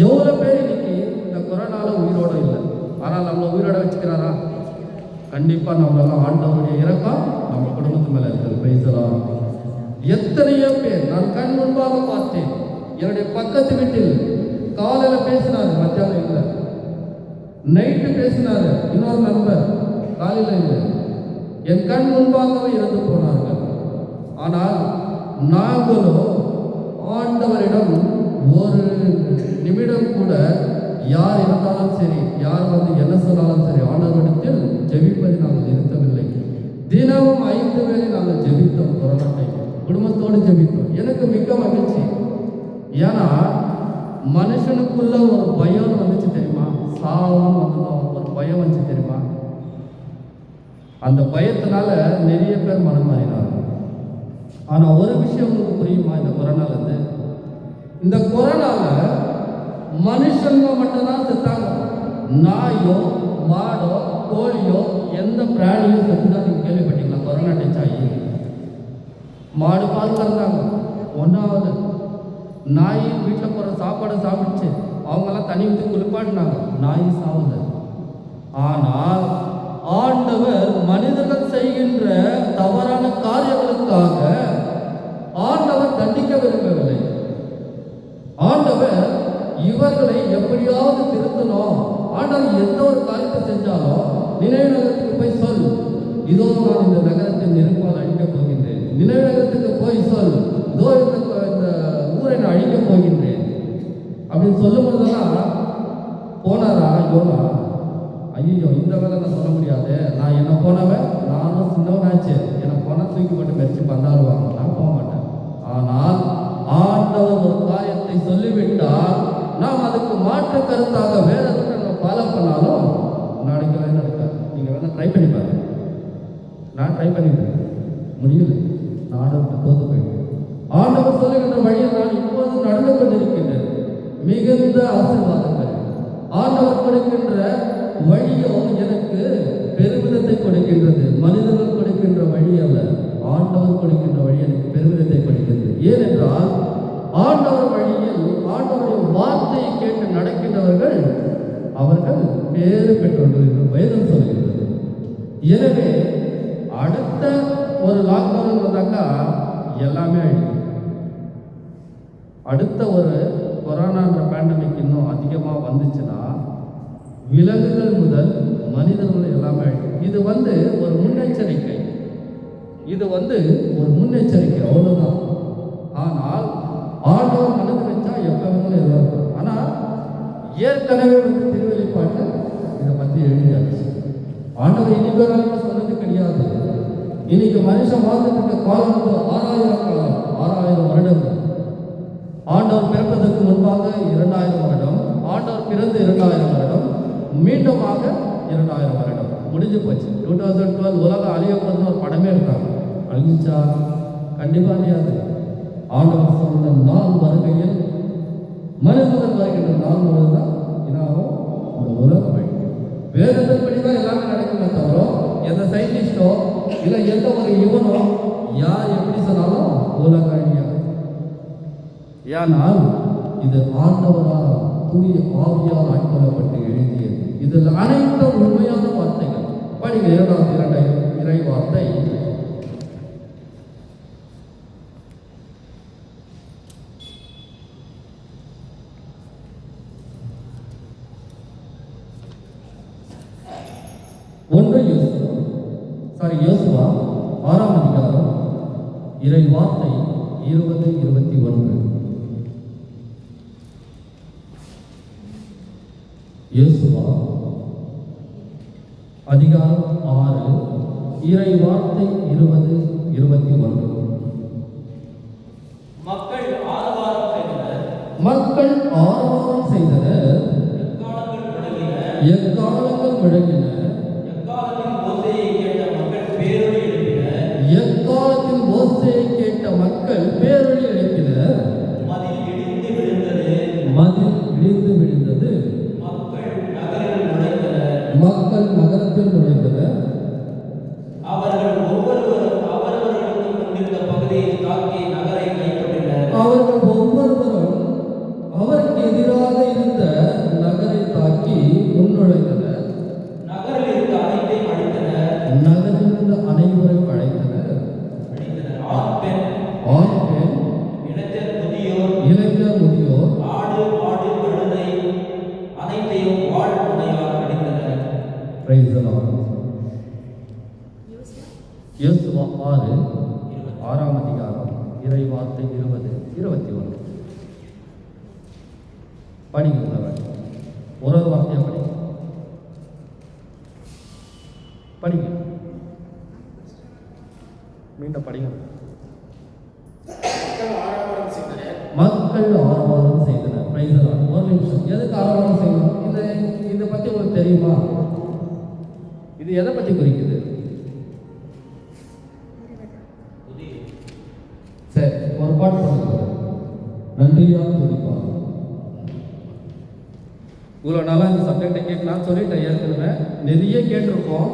எவ்வளோ பேர் இன்னைக்கு இந்த கொரோனால உயிரோட இல்லை, ஆனால் நம்மளை உயிரோட வச்சுக்கிறாரா? கண்டிப்பாக நம்மளெல்லாம் ஆண்டவருடைய இரக்கம் நம்ம குடும்பத்து மேலே இருக்குது. பேசலாம். எத்தனையோ பேர் நான் கண் முன்பாக பார்த்தேன். என்னுடைய பக்கத்து வீட்டில் காலையில் பேசினாரு, மத்தியானம் இல்லை. நைட்டு பேசினாரு இன்னொரு நண்பர், காலையில் இல்லை. என் கண் முன்பாகவே இறந்து போனார்கள். ஆனால் நாங்களோ ஆண்டவரிடம் ஒரு நிமிடம் கூட யார் இருந்தாலும் சரி, யார் வந்து என்ன சொன்னாலும் சரி, ஆண்டவரிடத்தில் ஜெபிப்பதை நாங்கள் நிறுத்தவில்லை. தினமும் 5 வேளை நாங்கள் ஜெபித்தோம். கொரோனா டைம் குடும்பத்தோடு ஜெபித்தோம். எனக்கு மிக்க மகிழ்ச்சி. ஏன்னா மனுஷனுக்குள்ள ஒரு பயம் வந்துச்சு தெரியுமா? சாவும் வந்ததும் ஒரு பயம் வந்துச்சு தெரியுமா? அந்த பயத்தினால நிறைய பேர் மனம் மாறினாங்க. ஆனால் ஒரு விஷயம் உங்களுக்கு புரியுமா? இந்த கொரோனாலேருந்து, இந்த கொரோனால மனுஷங்க மட்டும்தான் செத்தாங்க. நாயோ மாடோ கோழியோ எந்த பிராணியோ செத்துதான் நீங்கள் கேள்விப்பட்டீங்களா? கொரோனா டச் ஆகி மாடு பால் கறந்தாங்க. ஒன்றாவது நாய் வீட்டில் போகிற சாப்பாடை சாப்பிடுச்சு, அவங்கெல்லாம் தண்ணி ஊற்றி குளிப்பாட்டினாங்க, நாய் சாவுது. ஆனால் ஆண்டவர் மனிதர்கள் செய்கின்ற தவறான காரியங்களுக்காக ஆண்டவர் தண்டிக்க விரும்பவில்லை. ஆண்டவர் இவர்களை எப்படியாவது திருத்தணும். ஆண்டவர் எந்த ஒரு காரியத்தை செஞ்சாலும் நினைவு நகரத்துக்கு போய் சொல், இதோ நான் இந்த நகரத்தை நெருப்பால் அழிக்கப் போகின்றேன். நினைவு நகரத்துக்கு போய் சொல், இதோ இந்த ஊரை நான் அழிக்கப் போகின்றேன் அப்படின்னு சொல்லும் பொழுதெல்லாம் போனாரா யோனா? ஐயோ, இந்த வேலை நான் சொல்ல முடியாது, நான் என்ன போனவன், நானும் சின்னவனாச்சு, என்னை போனால் தூக்கி போட்டு மெரிச்சு பந்தாடுவாங்க, நான் போக மாட்டேன். ஆனால் ஆண்டவர் ஒரு காரியத்தை சொல்லிவிட்டால் நாம் அதுக்கு மாற்று கருத்தாக வேற நம்ம ஃபாலோ பண்ணாலும் நடக்கவே நடக்காது. நீங்கள் வேணால் ட்ரை பண்ணி பாருங்க. நான் ட்ரை பண்ணிட்டேன், முடியல, நான் ஆண்டவர்கிட்ட தோற்று போயிட்டேன். ஆண்டவர் சொல்லுகின்ற வழியில் நான் இப்போது நடந்து கொண்டிருக்கின்றேன். மிகுந்த ஆசீர்வாதங்கள் ஆண்டவர் கொடுக்கின்ற வழியோ எனக்கு பெருமிதத்தை கொடுக்கின்றது. மனிதர்கள் கொடுக்கின்ற வழி அல்ல, ஆண்டவர் கொடுக்கின்ற வழி எனக்கு பெருமிதத்தை கொடுக்கின்றது. ஏனென்றால் ஆண்டவர் வழியில் ஆண்டவருடைய வார்த்தையை கேட்டு நடக்கின்றவர்கள் அவர்கள் பேறு பெற்றவர்கள் என்று வேதம் சொல்கிறது. எனவே அடுத்த ஒரு லாக்டவுன் வந்தாக்கா எல்லாமே அழியும். அடுத்த ஒரு கொரோனான்ற பேண்டமிக் இன்னும் அதிகமாக வந்துச்சுன்னா விலங்குகள் முதல் மனிதர்கள் எல்லாமே அழியும். இது ஒரு முன்னெச்சரிக்கை, இது ஒரு முன்னெச்சரிக்கை, அவ்வளோதான். ஆனால் ஆண்டவர் மனது வச்சா எப்போ வேணாலும் எல்லாம் இருக்கும். ஆனால் ஏற்கனவே திருவெளிப்பாட்டு இதை பற்றி எழுதியாச்சு. ஆண்டவர் இன்னைக்கு ஒரு நாளைக்கு சொன்னது கிடையாது. இன்னைக்கு மனுஷன் வாழ்ந்துட்டு இருக்க காலம் 6000 காலம், 6000 வருடங்கள். ஆண்டவர் பிறப்பதற்கு முன்பாக 2000 வருடம், ஆண்டவர் பிறந்து 2000 வருடம், மீண்டுமாக 2000 வருடம் முடிஞ்சு போச்சு. 2012 உலகம் அழிய போதுன்னு ஒரு படமே இருக்காங்க. அழிஞ்சா? கண்டிப்பாக அழியாது. ஆண்டவர் சொன்ன நாள் வருகையில் மனிதர்கள் வருகின்ற நாள் முழுவதுதான் இனாவும் இந்த உலகம் அழிக்கும். வேதத்தின்படி தான் எல்லாமே நடக்குமே தவிர எந்த சயின்டிஸ்டோ இல்லை எந்த ஒரு இவனோ யார் எப்படி சொன்னாலும் உலகம் அழியாது. ஏனால் இது ஆண்டவரால் தூய ஆவியால் ஆட்கொள்ளப்பட்டு எழுதியது. இதில் அனைத்தும் உண்மையான வார்த்தைகள். படிங்க 2 இறை வார்த்தை. யோசுவா 6ஆம் அதிகாரம் இறை வார்த்தை 20-21. யோசுவா அதிகாரம் 6 இறை வார்த்தை 20-21. மக்கள் ஆரவாரம் செய்தனர், எக்காலங்கள் முழங்கின, எக்காலத்தில் ஓசையை கேட்ட மக்கள் பேரொலி எழுப்பினர். மதில் இடிந்து விழுந்தது, மக்கள் நகரத்தில் நுழைந்தனர். அவர்கள் ஒவ்வொருவரும் அவருக்கு எதிராக இருந்த நகரை தாக்கி முன்நுழைந்தனர். நகரில் இருந்த அனைவரையும் அழைத்தனர். ஆண் பெண், இளைஞர் முதியோர், ஆடு மாடு கழுதை அனைத்தையும் வாழ் முனையால் அடித்தனர். Price the Lord. யோசுவா 6ஆம் அதிகாரம் இறை வார்த்தை 20-21. படிக்கிறவர் ஒரு வார்த்தையா படிங்க, மீண்டும் படிங்க. மக்கள் ஆரவாரம் செய்தனர். Price the Lord. ஒரு நிமிஷம், எதுக்கு ஆரவாரம் செய்யணும்? இதை பற்றி உங்களுக்கு தெரியுமா? இது எதை பற்றி குறிக்குது? சரி, ஒரு பாட்டு பாடுங்க. நன்றியால் துதிப்பார். இவ்வளோ நாளாக இந்த சப்ஜெக்டை கேட்கலான்னு சொல்லிட்டேன் ஏற்கனவே. நிறைய கேட்டிருப்போம்,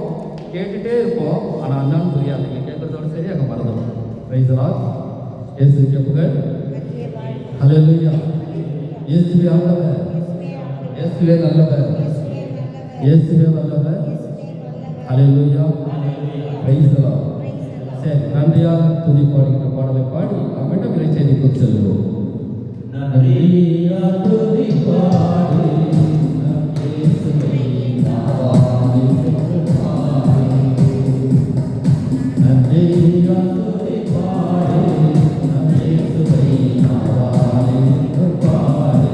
கேட்டுகிட்டே இருப்போம், ஆனால் அண்ணான்னு புரியாது. நீங்கள் கேட்குறதோட சரி அங்கே மறந்துடும். Praise the Lord. இயேசுவுக்கே புகழ். ஹல்லேலூயா. இயேசுவே ஆண்டவர், இயேசுவே நல்லவர், இயேசுவே வல்லவர். ஹல்லேலூயா. Praise the Lord. சரி, நன்றியாக துதி பாடுகிற பாடலை பாடி நாம் மீண்டும் இறை செய்திக்குள் செல்வோம். நன்றியாக துதி பாடி நம் இயேசுவை நாடி பாடி. நன்றியாக துதி பாடி நம் இயேசுவை நாடி பாடி.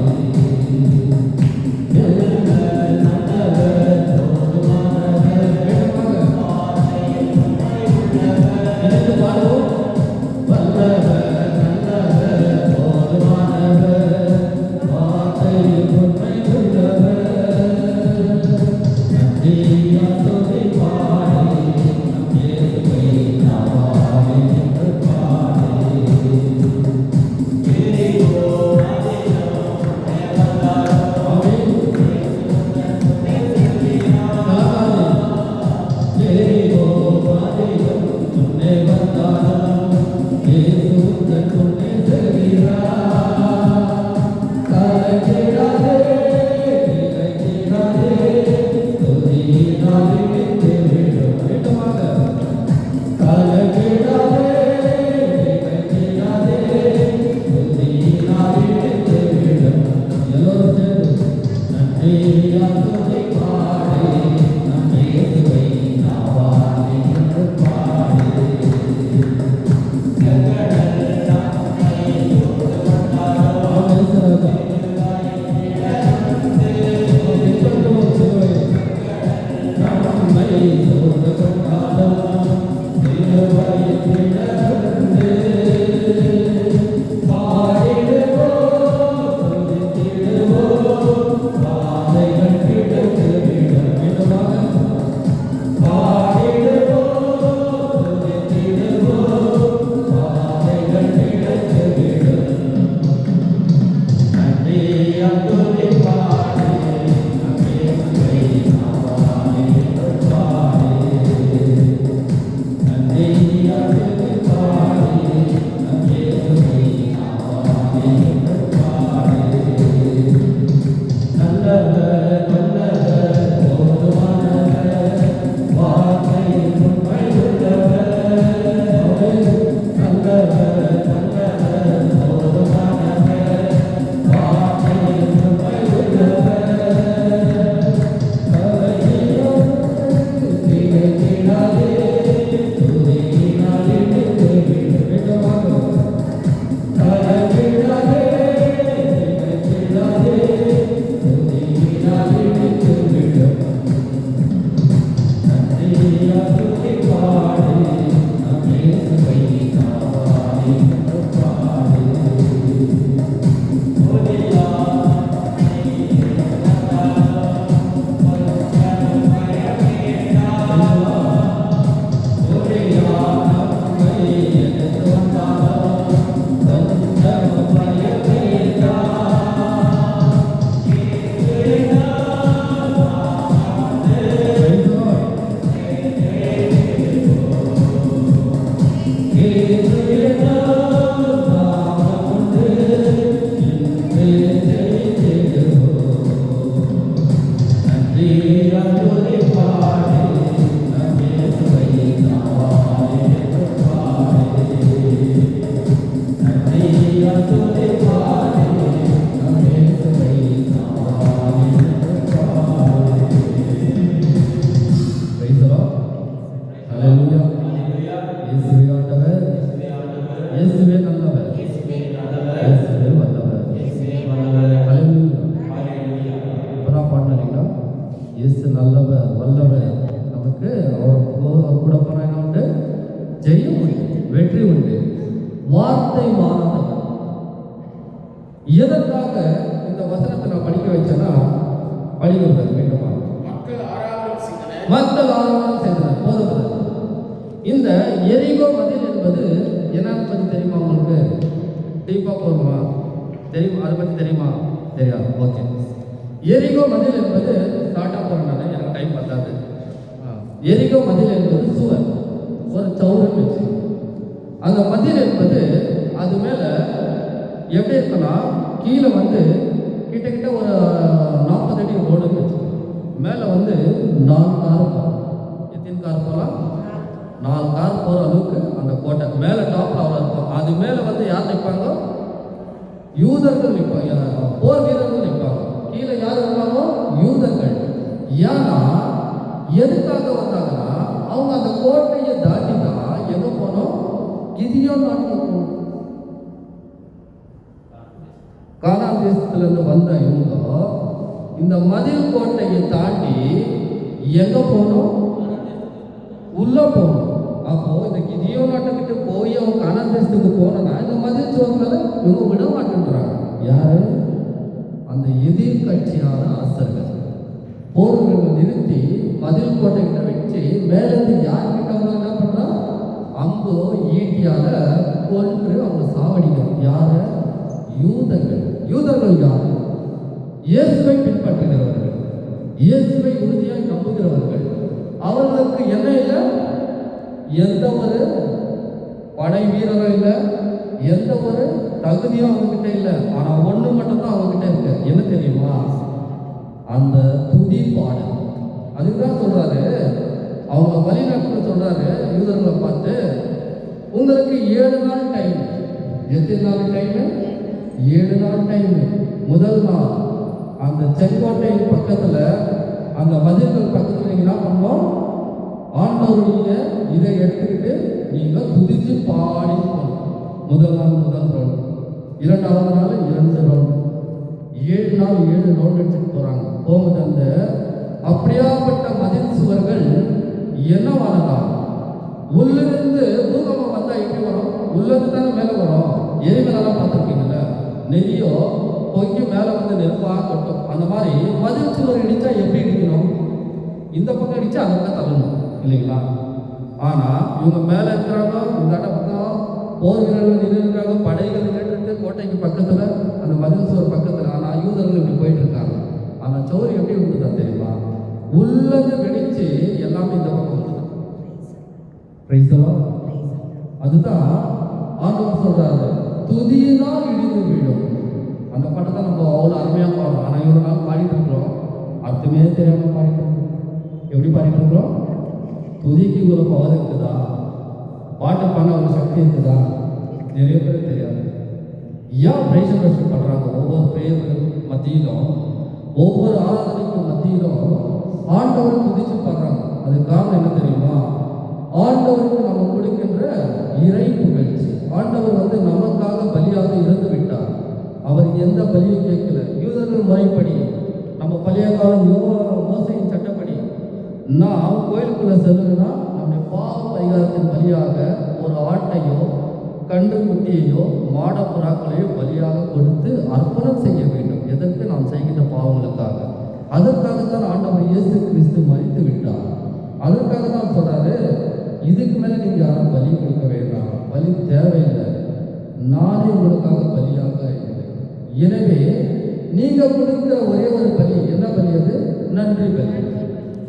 இயேசு நல்லவர் வல்லவர். நமக்கு அவர் கூட போனா என்ன உண்டு? ஜெயம் உண்டு, வெற்றி உண்டு. வார்த்தை மாறாதவர். எதற்காக இந்த வசனத்தை நான் படிக்க வச்சேன்னா, படிக்கிறது வேண்டுமா? மக்கள் ஆராதனை செய்தனர் போதும். இந்த எரிகோ மதில் என்பது என்னன்னு பற்றி தெரியுமா உங்களுக்கு? டீப்பா போதுமா? தெரியுமா? அதை பற்றி தெரியுமா? தெரியாது. ஓகே. எரிகோ மதில் என்பது ஸ்டார்ட் போறதுனால எனக்கு டைம் பத்தாது. எரிகோ மதில் என்பது சுவர், ஒரு சவுரன் வச்சு. அந்த மதில் என்பது அது மேல எப்படி இருக்குன்னா கீழே வந்து கிட்டத்தட்ட ஒரு 40 அடி ரோடு வச்சு, மேலே வந்து 4 கார் போகலாம். எத்தனை கார் போகலாம்? 4 கார் போகிற அளவுக்கு அந்த கோட்டை மேலே டாப்பில் அவ்வளோ இருக்கும். அது மேலே வந்து யார் நிற்பாங்க? யூதர்கள் நிற்பாங்க, போர் வீரர்கள் நிற்பாங்க. கீழே யார் வருவாங்க? யூதர்கள். ஏன்னா எதுக்காக வந்தாங்கன்னா அவங்க அந்த கோட்டையை தாண்டி தான் எங்கே போனோம்? கிதியோன் நாட்டுக்கு போகணும். கானான் தேசத்திலிருந்து வந்த இவங்க இந்த மதில் கோட்டையை தாண்டி எங்க போகணும்? உள்ள போகணும். அப்போ இந்த கிதியோ நாட்டுக்கிட்ட போய் அவங்க கானான் தேசத்துக்கு போனா இந்த மதில் சோதனை இவங்க விட மாட்டேன்றாங்க. யாரு? அந்த எதிர் கட்சியான அரசர்கள் போர்களை நிறுத்தி மதில் கோட்டை கிட்ட வச்சு மேலிருந்து யார்கிட்ட அவங்க என்ன பண்றா? அம்போ ஈட்டியால கொன்று அவங்க சாவடிக்கணும். யார? யூதர்கள். யூதர்கள் யார்? இயேசுவை பின்பற்றுகிறவர்கள், இயேசுவை உறுதியாக நம்புகிறவர்கள். அவர்களுக்கு என்ன இல்லை? எந்த ஒரு படை வீரரும் இல்லை, எந்த ஒரு தகுதியும் அவங்ககிட்ட இல்லை. ஆனா ஒண்ணு மட்டும்தான் அவங்ககிட்ட இருக்கு. என்ன தெரியுமா? அந்த துதி பாடல். அதுதான் சொல்றாரு, அவங்க வழிநாட்டில் சொல்றாரு யூதர்களை பார்த்து, உங்களுக்கு 7 நாள் டைம். எத்தனை நாள் டைம்? 7 நாள் டைம். முதல் நாள் அந்த செங்கோட்டை பக்கத்துல, அந்த மதில்கள் பக்கத்துல நீங்க என்ன பண்ணோம்? ஆண்டவருடைய இதை எடுத்துக்கிட்டு நீங்க துதிச்சு பாடி போகணும். முதல் நாள் முதல் ரவுண்ட், 2வது நாள் 2 ரவுண்ட், 7 நாள் 7 ரவுண்ட் எடுத்துட்டு போறாங்க. போகுது அந்த அப்படியாப்பட்ட மதில் சுவர்கள் என்னவானதா? உள்ளிருந்து பூகம்பம் வந்தா எப்படி வரும்? உள்ளிருந்து தானே மேலே வரும். எரிமலெல்லாம் பார்த்துருக்கீங்கல்ல, நெறியோ பொங்கி மேலே வந்து நெருப்பாக கட்டும். அந்த மாதிரி மதில் சுவர் இடிச்சா எப்படி இடிக்கணும்? இந்த பக்கம் இடிச்சா அந்த பக்கம் தள்ளணும் இல்லைங்களா? ஆனால் இவங்க மேலே இருக்கிறாங்க, இந்த பக்கம் போர் வீரர்கள் நின்றுருக்காங்க, படைகள் நின்றுட்டு கோட்டைக்கு பக்கத்தில், அந்த மதில் சுவர் பக்கத்தில். ஆனால் யூதர்கள் இப்படி போயிட்டு இருக்காங்க. ஆனால் சோறு எப்படி விட்டுதான் தெரியுமா? உள்ளது வெடிச்சு எல்லாமே இந்த பக்கம் வந்துடும். அதுதான் ஆண்டவர் சொல்றாரு, துதியினால் இடிந்து விடும். அந்த பாட்டை நம்ம அவ்வளோ அருமையாக பாடுறோம். ஆனால் இவ்வளோ நாள் பாடிட்டு இருக்கிறோம், அர்த்தமே தெரியாமல் பாடிட்டு இருக்கோம். எப்படி பாடிட்டு இருக்கிறோம்? துதிக்கு இவ்வளோ பவர் இருக்குதா? பாட்டு பாட ஒரு சக்தி இருக்குதா? நிறைய பேர் தெரியாது. ஏன் பிரைஸ் வர்ஷிப் பண்ணுறாங்க? ஒவ்வொரு பிரேயர்கள் மத்தியிலும், ஒவ்வொரு ஆராதனைக்கு மத்தியிலும் ஆண்டவரை துதிச்சு பாடுறாங்க. அதுக்கு காரணம் என்ன தெரியுமா? ஆண்டவருக்கு நம்ம கொடுக்கின்ற இறை புகழ்ச்சி. ஆண்டவர் வந்து நமக்காக பலியாக இறந்து விட்டார். அவர் எந்த பலியும் கேட்கல. யூதர்கள் முறைப்படி, நம்ம பழைய காலம் மோசையின் சட்டப்படி, நாம் கோயிலுக்குள்ள செல்லுன்னா நம்முடைய பாவ பரிகாரத்தின் பலியாக ஒரு ஆட்டையோ கன்று குட்டியையோ மாடப்புறாக்களையோ பலியாக கொடுத்து அர்ப்பணம் செய்ய வேண்டும். எதற்கு? நாம் செய்கின்ற பாவங்களுக்காக. அதற்காகத்தான் ஆண்டவர் இயேசு கிறிஸ்து மரித்து விட்டார். அதற்காக தான் சொல்றாரு, இதுக்கு மேலே நீங்கள் யாரும் பலி கொடுக்க வேண்டாம், பலி தேவையில்லை, நானே உங்களுக்காக பலியாக இருக்கிறேன். எனவே நீங்கள் கொடுக்கிற ஒரே ஒரு பலி என்ன பலி? அது நன்றி பலி.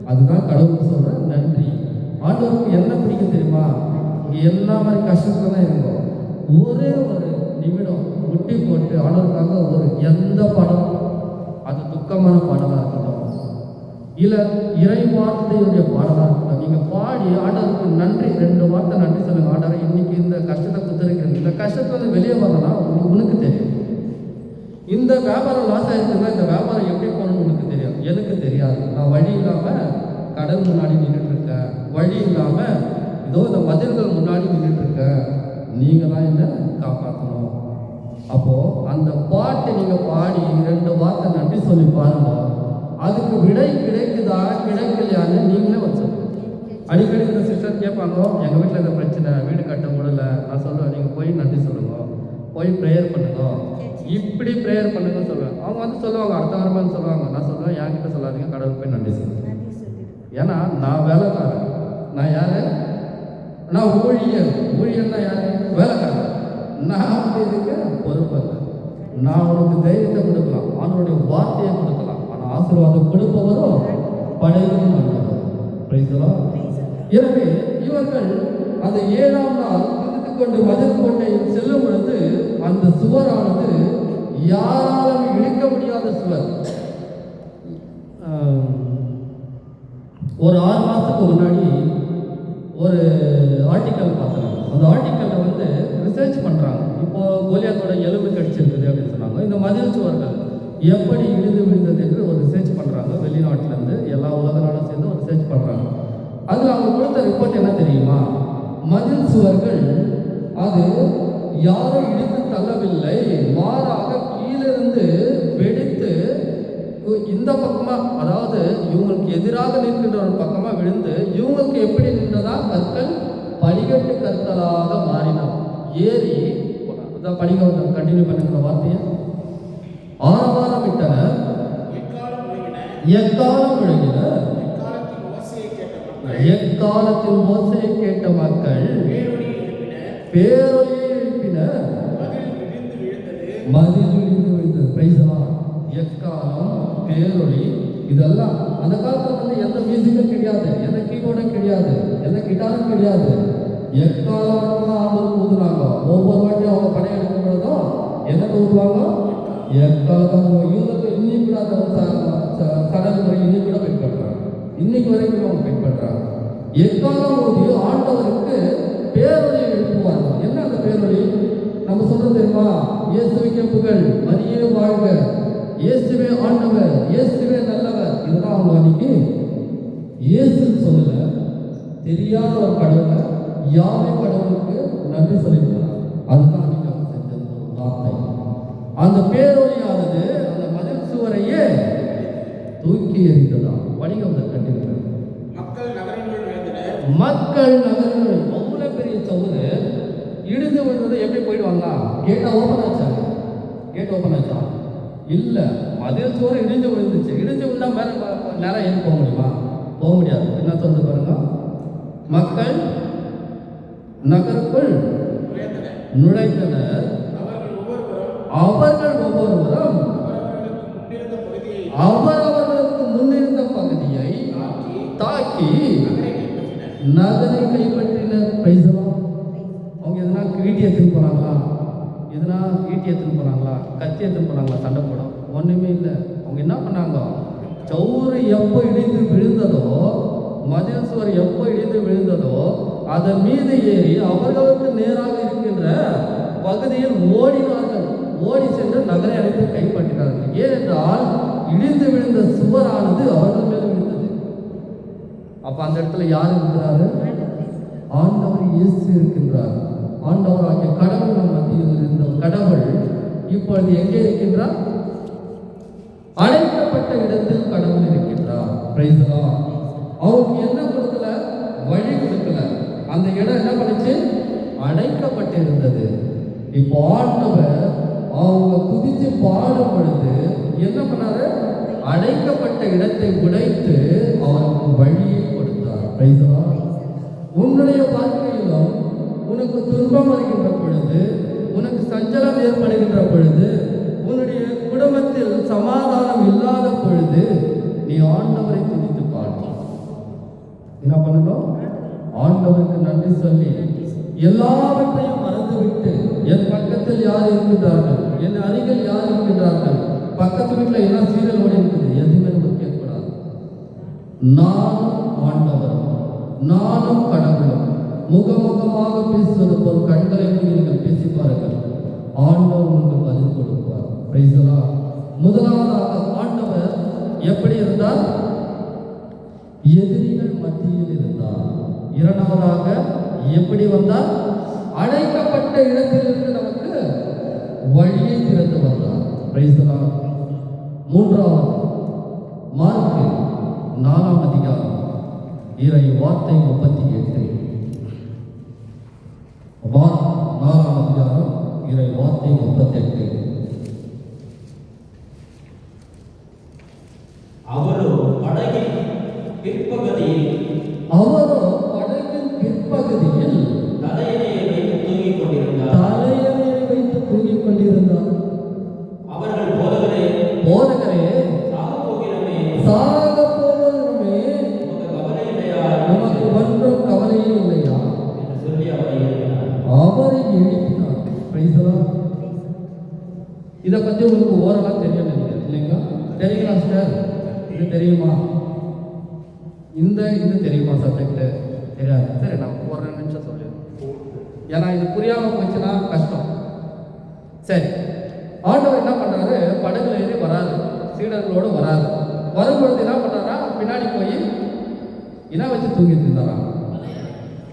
அதுதான் கடவுள் சொல்ற நன்றி. ஆண்டவருக்கு என்ன பிடிக்கும் தெரியுமா? எல்லா மாதிரி கஷ்டத்துல தான் இருக்கும். ஒரே ஒரு நிமிடம் முட்டி போட்டு ஆண்டவருக்காக ஒரு எந்த பாடம், அது துக்கமான பாடலாக இருக்கட்டும், இல்லை இறை வார்த்தையுடைய பாடலாக இருக்கட்டும், நீங்கள் பாடி ஆண்டவருக்கு நன்றி 2 வார்த்தை நன்றி சொல்லுங்க. ஆண்டவரை இன்னைக்கு இந்த கஷ்டத்தை குத்துருக்கிறேன், இந்த கஷ்டத்துல வெளியே வரலாம் உனக்கு தெரியும். இந்த வியாபாரம் லாஸ் ஆயிருக்குன்னா இந்த வியாபாரம் எப்படி போகணும்னு உனக்கு தெரியும், எனக்கு தெரியாது. நான் வழி இல்லாமல் கடல் முன்னாடி நின்றுட்டு இருக்கேன், வழி இல்லாமல் இதோ இந்த மதில்கள் முன்னாடி நின்றுட்டு இருக்கேன், நீங்கள் தான் என்ன காப்பாற்றணும். அப்போது அந்த பாட்டை நீங்கள் பாடி 2 வார்த்தை நன்றி சொல்லி பாருங்க. அதுக்கு விடை கிடைக்குதா கிடைக்கலையான்னு நீங்களே வச்சுக்கணும். அடிக்கடி இந்த சிஸ்டர் கேட்பாங்க, எங்கள் வீட்டில் இந்த பிரச்சனை, வீடு கட்ட முடியல. நான் சொல்லுவேன், நீங்கள் போய் நன்றி சொல்லுங்க, போய் ப்ரேயர் பண்ணுங்க, இப்படி ப்ரேயர் பண்ணுங்க சொல்லுவேன். அவங்க வந்து சொல்லுவாங்க, அடுத்த வாரமாக சொல்லுவாங்க. நான் சொல்லுவேன், என்கிட்ட சொல்லாதீங்க, கடவுள் போய் நன்றி சொல்லுங்க. ஏன்னா நான் வேலைக்காரன். நான் யாரு? நான் ஊழியர். ஊழியர்னா யாரு? வேலைக்காரன். நான் வந்து இதுக்கு பொறுப்பல்ல. நான் உனக்கு தைரியத்தை கொடுக்கலாம், அவனுடைய வார்த்தையை கொடுக்கலாம். ஆனால் ஆசீர்வாதம் கொடுப்பவரும் படைகளின் ஆண்டவர். Praise the Lord. எனவே இவர்கள் அந்த 7ஆம் நாள் குதித்து கொண்டு மதில் கோட்டையில் செல்லும் பொழுது அந்த சுவரானது யாராலும் இடிக்க முடியாத சுவர். ஒரு 6 மாதத்துக்கு முன்னாடி ஒரு ஆர்டிக்கல் பார்த்தேன். அந்த ஆர்டிக்கலில் வந்து ரிசர்ச் பண்ணுறாங்க. இப்போ கோலியாத்தோட எலும்பு கடிச்சிருக்குது அப்படின்னு சொன்னாங்க. இந்த மதில் சுவர்கள் எப்படி இடிந்து விழுந்தது என்று ஒரு ரிசர்ச் பண்ணுறாங்க. வெளிநாட்டிலேருந்து எல்லா உலக நாடும் சேர்ந்து ஒரு ரிசர்ச் பண்ணுறாங்க. அதில் அவங்க கொடுத்த ரிப்போர்ட் என்ன தெரியுமா? மதில் சுவர்கள் அது யாரும் இடித்து தள்ளவில்லை, மாறாக கீழிருந்து வெடித்து இந்த பக்கமா, அதாவது இவங்களுக்கு எதிராக நிற்கின்ற ஒரு பக்கமா விழுந்து இவங்களுக்கு எப்படி நின்றதா கற்கள் படிக்கட்டு கற்களாக மாறின. ஏறி படிக்கட்டு கண்டினியூ பண்ணுற வார்த்தையை ஆரவாரம் விட்டன, எக்காலம் முழங்கின, எக்காலத்தில் ஓசையை கேட்ட மக்கள் பேரொலியை எழுப்பினர், மதில் இடிந்து விழுந்தது. Price the Lord. எக்காலம், பேரொலி, இதெல்லாம் அந்த காலத்தில் வந்து எந்த மியூசிக்கும் கிடையாது, எந்த கீபோர்டும் கிடையாது, எந்த கிட்டாரும் கிடையாது. எக்காலம் தான் ஆண்டு ஊதுறாங்க. ஒவ்வொரு வாட்டியும் அவங்க படம் எடுக்கும் பொழுதும் என்னத்தை ஊதுவாங்க? எக்காலம். இவங்களுக்கு இன்னைக்கு கூட அந்த சடங்குமுறை இன்னைக்கு கூட பின்பற்றாங்க. இன்னைக்கு வரைக்கும் அவங்க பின்பற்றாங்க. எக்காலம் ஊதி ஆண்டவருக்கு பேரொலியை எழுப்புவார்கள். என்ன அந்த பேரொலி? நம்ம சொல்றது தெரியுமா? இயேசுவிக்கு புகழ், மரியே வாழ்க, இயேசுவே ஆண்டவர், இயேசுவே நல்லவர். இதெல்லாம் அவங்க அன்னைக்கு இயேசுன்னு சொல்லல, தெரியாத ஒரு கடவுளை யாவே கடவுளுக்கு நன்றி சொல்லியிருக்கிறார். அதுதான் அன்னைக்கு அவங்க செஞ்சது ஒரு வார்த்தை. அந்த பேரொலியானது அந்த மதில் சுவரையே தூக்கி எறிந்ததா. படிக்க கண்டிப்பாக மக்கள் நகரங்கள் அவ்வளோ பெரிய சவுறு இடிந்து விழுந்தது. எப்படி போயிடுவாங்க? கேட்டா ஓப்பன் ஆச்சா? கேட் ஓப்பன் ஆச்சா? இல்லை, மதில் சுவர் இடிஞ்சு விழுந்துச்சு. இடிஞ்சு விழுந்தா மேலே நேரம் ஏன் போக முடியுமா? போக முடியாது. என்ன சொல்றது பாருங்க, மக்கள் நகருக்குள் நுழைந்தனர், அவர்கள் ஒவ்வொருவரும் அவரவர்களுக்கு முன்னிருந்த பகுதியை தாக்கி நகரை கைப்பற்றினர். அவங்க எதனா ஈட்டி எடுத்துன்னு போனாங்களா? எதனா ஈட்டி எடுத்துன்னு போனாங்களா? கத்தி எடுத்துன்னு போனாங்களா? சண்டை போட ஒன்றுமே இல்லை. அவங்க என்ன பண்ணாங்க? சவுறு எப்போ இடிந்து விழுந்ததோ, மதில் சுவர் எப்போ இடிந்து விழுந்ததோ அதன் மீது ஏறி அவர்களுக்கு நேராக இருக்கின்ற பகுதியில் ஓடினார்கள். ஓடி சென்று நகரை அழைத்து கைப்பற்றினார்கள். ஏனென்றால் இடிந்து விழுந்த சுவரானது அவர்கள் மேல் விழுந்தது. அப்ப அந்த இடத்துல யார் இருக்கிறாரு? ஆண்டவர் இயேசு இருக்கின்றார். ஆண்டவர் ஆகிய கடவுள் நம் மத்தியில் இருந்த கடவுள் இப்பொழுது எங்கே இருக்கின்றார்? அழைக்கப்பட்ட இடத்தில் கடவுள் இருக்கின்றார். Price the Lord. அவருக்கு என்ன கொடுக்கல? வழி கொடுக்கல. அந்த இடம் என்ன பண்ணுச்சு? அடைக்கப்பட்டு இருந்தது. இப்போ ஆண்டவர் அவங்க குதிச்சு பாடும் பொழுது என்ன பண்ணாரு? அடைக்கப்பட்ட இடத்தை உடைத்து அவருக்கு வழியை கொடுத்தார். Price the Lord. உன்னுடைய வாழ்க்கையிலும் உனக்கு துன்பம் வருகின்ற பொழுது, உனக்கு சஞ்சலம் ஏற்படுகின்ற பொழுது, உன்னுடைய குடும்பத்தில் சமாதானம் இல்லாத பொழுது நீ ஆண்டவரை துதித்து பாடு. என்ன பண்ணணும்? ஆண்டவருக்கு நன்றி சொல்லி எல்லாவற்றையும் மறந்துவிட்டு, என் பக்கத்தில் யார் இருக்கின்றார்கள், என் அருகில் யார் இருக்கின்றார்கள், பக்கத்து வீட்டில் என்ன சீரியல் ஓடி இருக்குது, எதுவுமே நம்ம கேட்கக்கூடாது. நானும் ஆண்டவரும் நானும் கடவுளும் முகமுகமாக பேசுவது போல் கண்களை நீங்கள் பேசி பாருங்கள். ஆண்டவர் உங்களுக்கு பதில் கொடுப்பார். Price the Lord. முதலாவதாக ஆண்டவர் எப்படி இருந்தார்? எதிரிகள் மத்தியில் இருந்தார். இரண்டாவதாக எப்படி வந்தார்? அழைக்கப்பட்ட இடத்திலிருந்து நமக்கு வழியை திறந்து வந்தார். Price the Lord. மூன்றாவது, மார்க்கு 4ஆம் அதிகாரம் இறை வார்த்தை 38. 4ஆம் அதிகாரம் இறை வார்த்தை 38. அவரோ படகின் பிற்பகுதியில் தலையணையை வைத்து தூங்கிக் கொண்டிருந்தார். அவர்கள் போதகரே, போதகரே, சாகப் போகிற இதை பற்றி உங்களுக்கு ஓரளவு தெரியும் நினைக்கிறேன் இல்லைங்களா? தெரியுங்களா சார்? இது தெரியுமா? இது தெரியுமா சப்ஜெக்ட்? தெரியாது. சரி, நான் ஒரு 2 நிமிஷம் சொல்லிடுறேன். ஏன்னா இது புரியாமல் போச்சுன்னா கஷ்டம். சரி, ஆண்டவர் என்ன பண்ணுறாரு? படகுல ஏறி வராது, சீடர்களோடு வராது. வரும்பொழுது என்ன பண்ணுறாரா? பின்னாடி போய் என்ன வச்சு தூங்கிட்டு இருந்தாரா?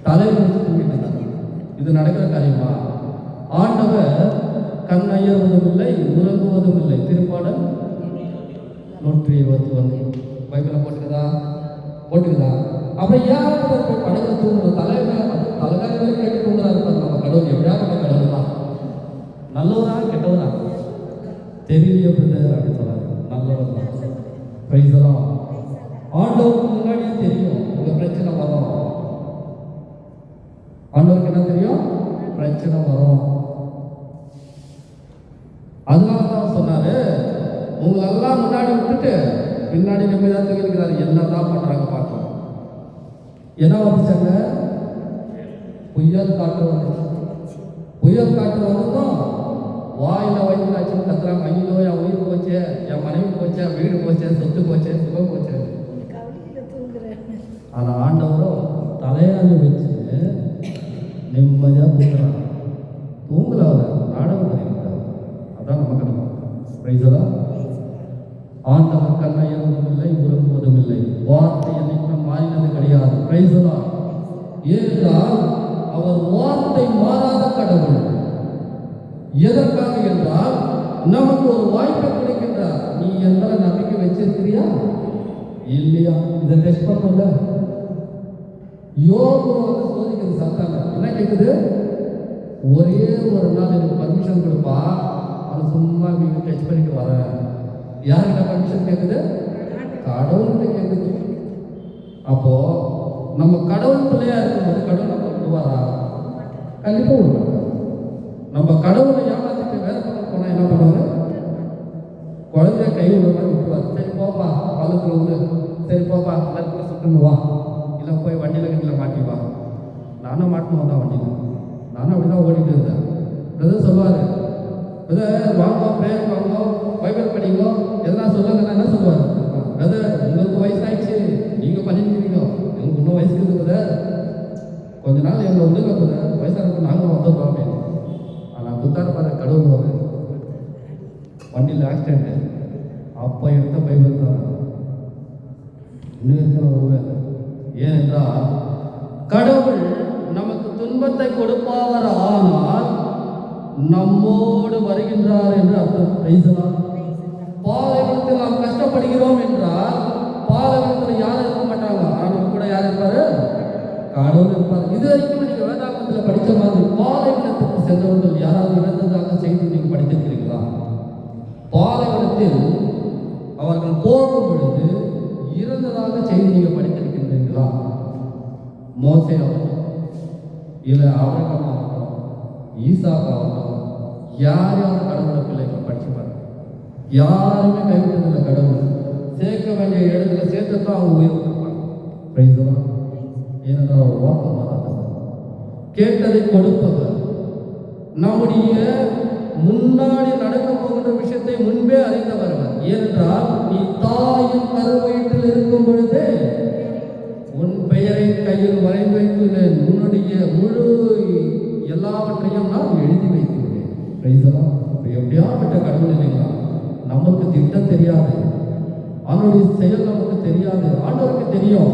தலையில் வச்சு தூங்கிட்டு இருந்தாரா? இது நடக்கிற காரியமா? ஆண்டவர் கண் அயர்வதும் இல்லை, உறங்குவதும் இல்லை. திருப்பாடல் 121 பைபிளில் போட்டுக்குதா? அப்புறம் ஏன் போய் படகுல தூங்கணும்? தலைகால கேட்டு தூங்குறாரு. நம்ம கடவுள் எப்படியாவது கடவுள் தான். நல்லவரா கெட்டவரா தெரியலையோ பிரதர் அப்படின்னு சொன்னாரு. நல்லவர் தான். Price the Lord. ஆண்டவருக்கு முன்னாடியே தெரியும் உங்க பிரச்சனை வரும். ஆண்டவருக்கு என்ன தெரியும்? பிரச்சனை வரும். அதனால தான் சொன்னாரு, உங்களெல்லாம் முன்னாடி விட்டுட்டு பின்னாடி நிம்மதியாக தூங்கிருக்கிறாரு. என்னதான் பண்றாங்க பார்க்கலாம். என்ன வந்துச்சாங்க? புயல் காற்று வந்துச்சு. புயல் காற்று வந்ததும் வாயில வயிற்றுல ஆச்சுன்னு கத்துறாங்க. ஐயோ, என் உயிர் போச்சே, என் மனைவி போச்சே, வீடு போச்சே, சொத்து போச்சே, சுகம் போச்சே. ஆனா ஆண்டவரும் தலையால வச்சு நிம்மதியா தூங்குறாங்க. தூங்கல, அவர் நாடகம் பண்ணிருக்காரு. அதான் நம்ம கிடைக்கும். Price the Lord. ஆண்டவர் கண் அயர்வதும் இல்லை, உறங்குவதும் இல்லை. வார்த்தை என்னைக்குமே மாறினது கிடையாது. Price the Lord. ஏனென்றால் அவர் வார்த்தை மாறாத கடவுள். எதற்காக என்றால் நமக்கு ஒரு வாய்ப்பை கொடுக்கின்றார். நீ என் மேல நம்பிக்கை வச்சிருக்கிறியா இல்லையா? இதை டெஸ்ட் பண்ணல. யோபு வந்து சோதிக்கிறது சாத்தான என்ன கேட்குது? ஒரே ஒரு நாள் எனக்கு பர்மிஷன் கொடுப்பா, அது சும்மா வீட்டு டெஸ்ட் பண்ணிட்டு வரேன். யார்கிட்ட பர்மிஷன் கேட்குது? கடவுள்கிட்ட கேட்குது. அப்போ நம்ம கடவுள் பிள்ளையா இருக்கும்போது கடவுள் நம்ம விடுவாரா? கண்டிப்பா விடுவாங்க. நம்ம கடவுளை ஏமாத்திட்டு வேற பக்கம் போனா என்ன பண்ணுவாரு? குழந்தைய கை விடுற மாதிரி விட்டுருவார். சரி போப்பா, பள்ளத்துல விடு, சரி போப்பா, எல்லாத்துல சுட்டுன்னு வா, இல்லை போய் வண்டியில் கட்டியில் மாட்டி வா. நானும் மாட்டணும் தான் வண்டியில். நானும் அப்படிதான் ஓடிட்டு இருந்தேன். பிரதர் சொல்லுவார், பிரதர் வாங்க, பிரேயர் வாங்க, பைபிள் படிங்க, எதனா சொல்லுங்க. என்ன சொல்லுவார்? பிரதர் உங்களுக்கு வயசாயிடுச்சு, நீங்கள் பண்ணிருக்கீங்க, எனக்கு இன்னும் வயசு இருக்குது பிரதர், கொஞ்ச நாள் எங்களை விடுங்க பிரதர், வயசாக நாங்களும் வந்துடுறோம் அப்படின்னு. ஆனால் புத்தார பாரு, கடவுள் வரு வண்டியில் ஆக்சிடென்ட்டு, அப்போ எடுத்த பைபிள் தான் இன்னும் இருக்கிற ஒருவேளை. ஏனென்றால் கடவுள் நமக்கு துன்பத்தை கொடுப்பவர், ஆனால் நம்மோடு வருகின்றார் என்று அர்த்தம். பேசலாம். பாலைவனத்தில் நாம் கஷ்டப்படுகிறோம் என்றால் பாலைவனத்தில் யாரும் இருக்க மாட்டாங்க. ஆனால் கூட யார் இருப்பாரு? கடவுள் இருப்பார். இது வரைக்கும் நீங்க வேதாகமத்தில் படித்த மாதிரி பாலைவனத்துக்கு சென்றவர்கள் யாராவது இறந்ததாக செய்தி நீங்க படித்திருக்கிறீங்களா? பாலைவனத்தில் அவர்கள் போகும் பொழுது இறந்ததாக செய்தி நீங்க படித்திருக்கின்றீர்களா? மோசே ஆகட்டும், இல்லை ஆபிரகாம் ஆகட்டும், ஈசாக் ஆகட்டும், யாரையாவது கடவுளை பிள்ளைகள் படிச்சு பாருங்க. யாருமே கைவிட்டதில்லை. கடவுள் சேர்க்க வேண்டிய இடத்துல சேர்த்துதான் அவங்க உயிர் கொடுப்பாங்க. ஏனென்றால் அவர் வாக்கு மாறாதவர், கேட்டதை கொடுப்பவர், நம்முடைய முன்னாடி நடக்க போகின்ற விஷயத்தை முன்பே அறிந்தவர். ஏனென்றால் நீ தாயின் கருவயிற்றில் இருக்கும் பொழுதே உன் பெயரை கையில் வரைந்து வைத்துள்ளேன், உன்னுடைய முழு எல்லாவற்றையும் நான் எழுதி வைத்துள்ளேன். எப்படியாப்பட்ட கடவுள் இல்லைங்களா? நமக்கு திட்டம் தெரியாது, அவனுடைய செயல் நமக்கு தெரியாது. ஆண்டவருக்கு தெரியும்,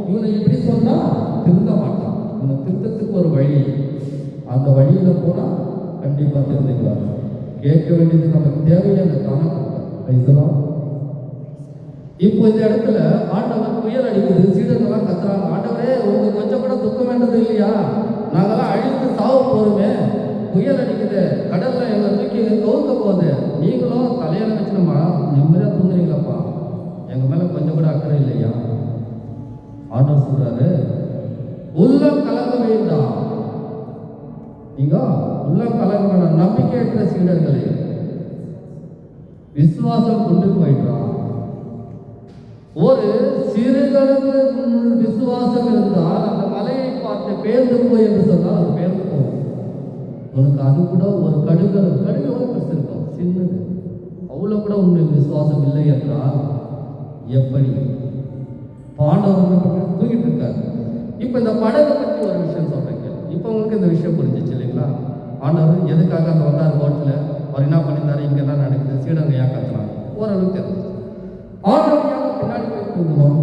இவனை இப்படி சொன்னா திருந்த மாட்டான், இவனை திருத்தத்துக்கு ஒரு வழி, அந்த வழியில போனா கண்டிப்பா தெரிஞ்சுக்கிறார். கேட்க வேண்டியது நமக்கு தேவையான தானம். இப்போ இந்த இடத்துல ஆண்டவர் புயல் அடிக்குது, சீடர்கள்லாம் கத்துறாங்க, ஆண்டவரே உங்களுக்கு கொஞ்சம் கூட துக்கம் வேண்டது இல்லையா? நாங்கெல்லாம் அழிந்து சாவு போறோமே, புயல் அடிக்குது, கடல்ல எங்களை தூக்கி கவுக்க போகுது, நீங்களும் தலையில வச்சுனோமா நிம்மதியா தூங்குறீங்களாப்பா, எங்க மேல கொஞ்சம் கூட அக்கறை இல்லையா? ஆண்டவர் சொல்றாரு, உள்ளம் கலங்க வேண்டாம். நீங்க உள்ளம் கலங்க வேண்டாம். நம்பிக்கையற்ற சீடர்களே, விசுவாசம் கொண்டு போயிட்டான். ஒரு சிறுகளுக்கு விசுவாசம் இருந்தால் அந்த மலையை பார்த்து பேர்ந்து போய் என்று சொன்னால் அது பேர்ந்து போகும். உனக்கு அது கூட ஒரு கடுகு எவ்வளவு பெருசு இருக்கும்? சின்னது. அவ்வளோ கூட உங்களுக்கு விசுவாசம் இல்லை என்றால் எப்படி? பாண்டவர் தூங்கிட்டு இருக்காரு. இப்போ இந்த படகை பற்றி ஒரு விஷயம் சொல்றீங்க. இப்போ உங்களுக்கு இந்த விஷயம் புரிஞ்சிச்சு இல்லைங்களா? ஆண்டவர் எதுக்காக அங்கே வந்தார் போட்டில், அவர் என்ன பண்ணியிருந்தாரு, இங்கே தான் நடக்குது, சீடங்க ஏன் கத்துறாங்க, ஓரளவுக்கு தெரிஞ்சு. ஆண்டவர் பின்னாடி போய் தூங்கணும்.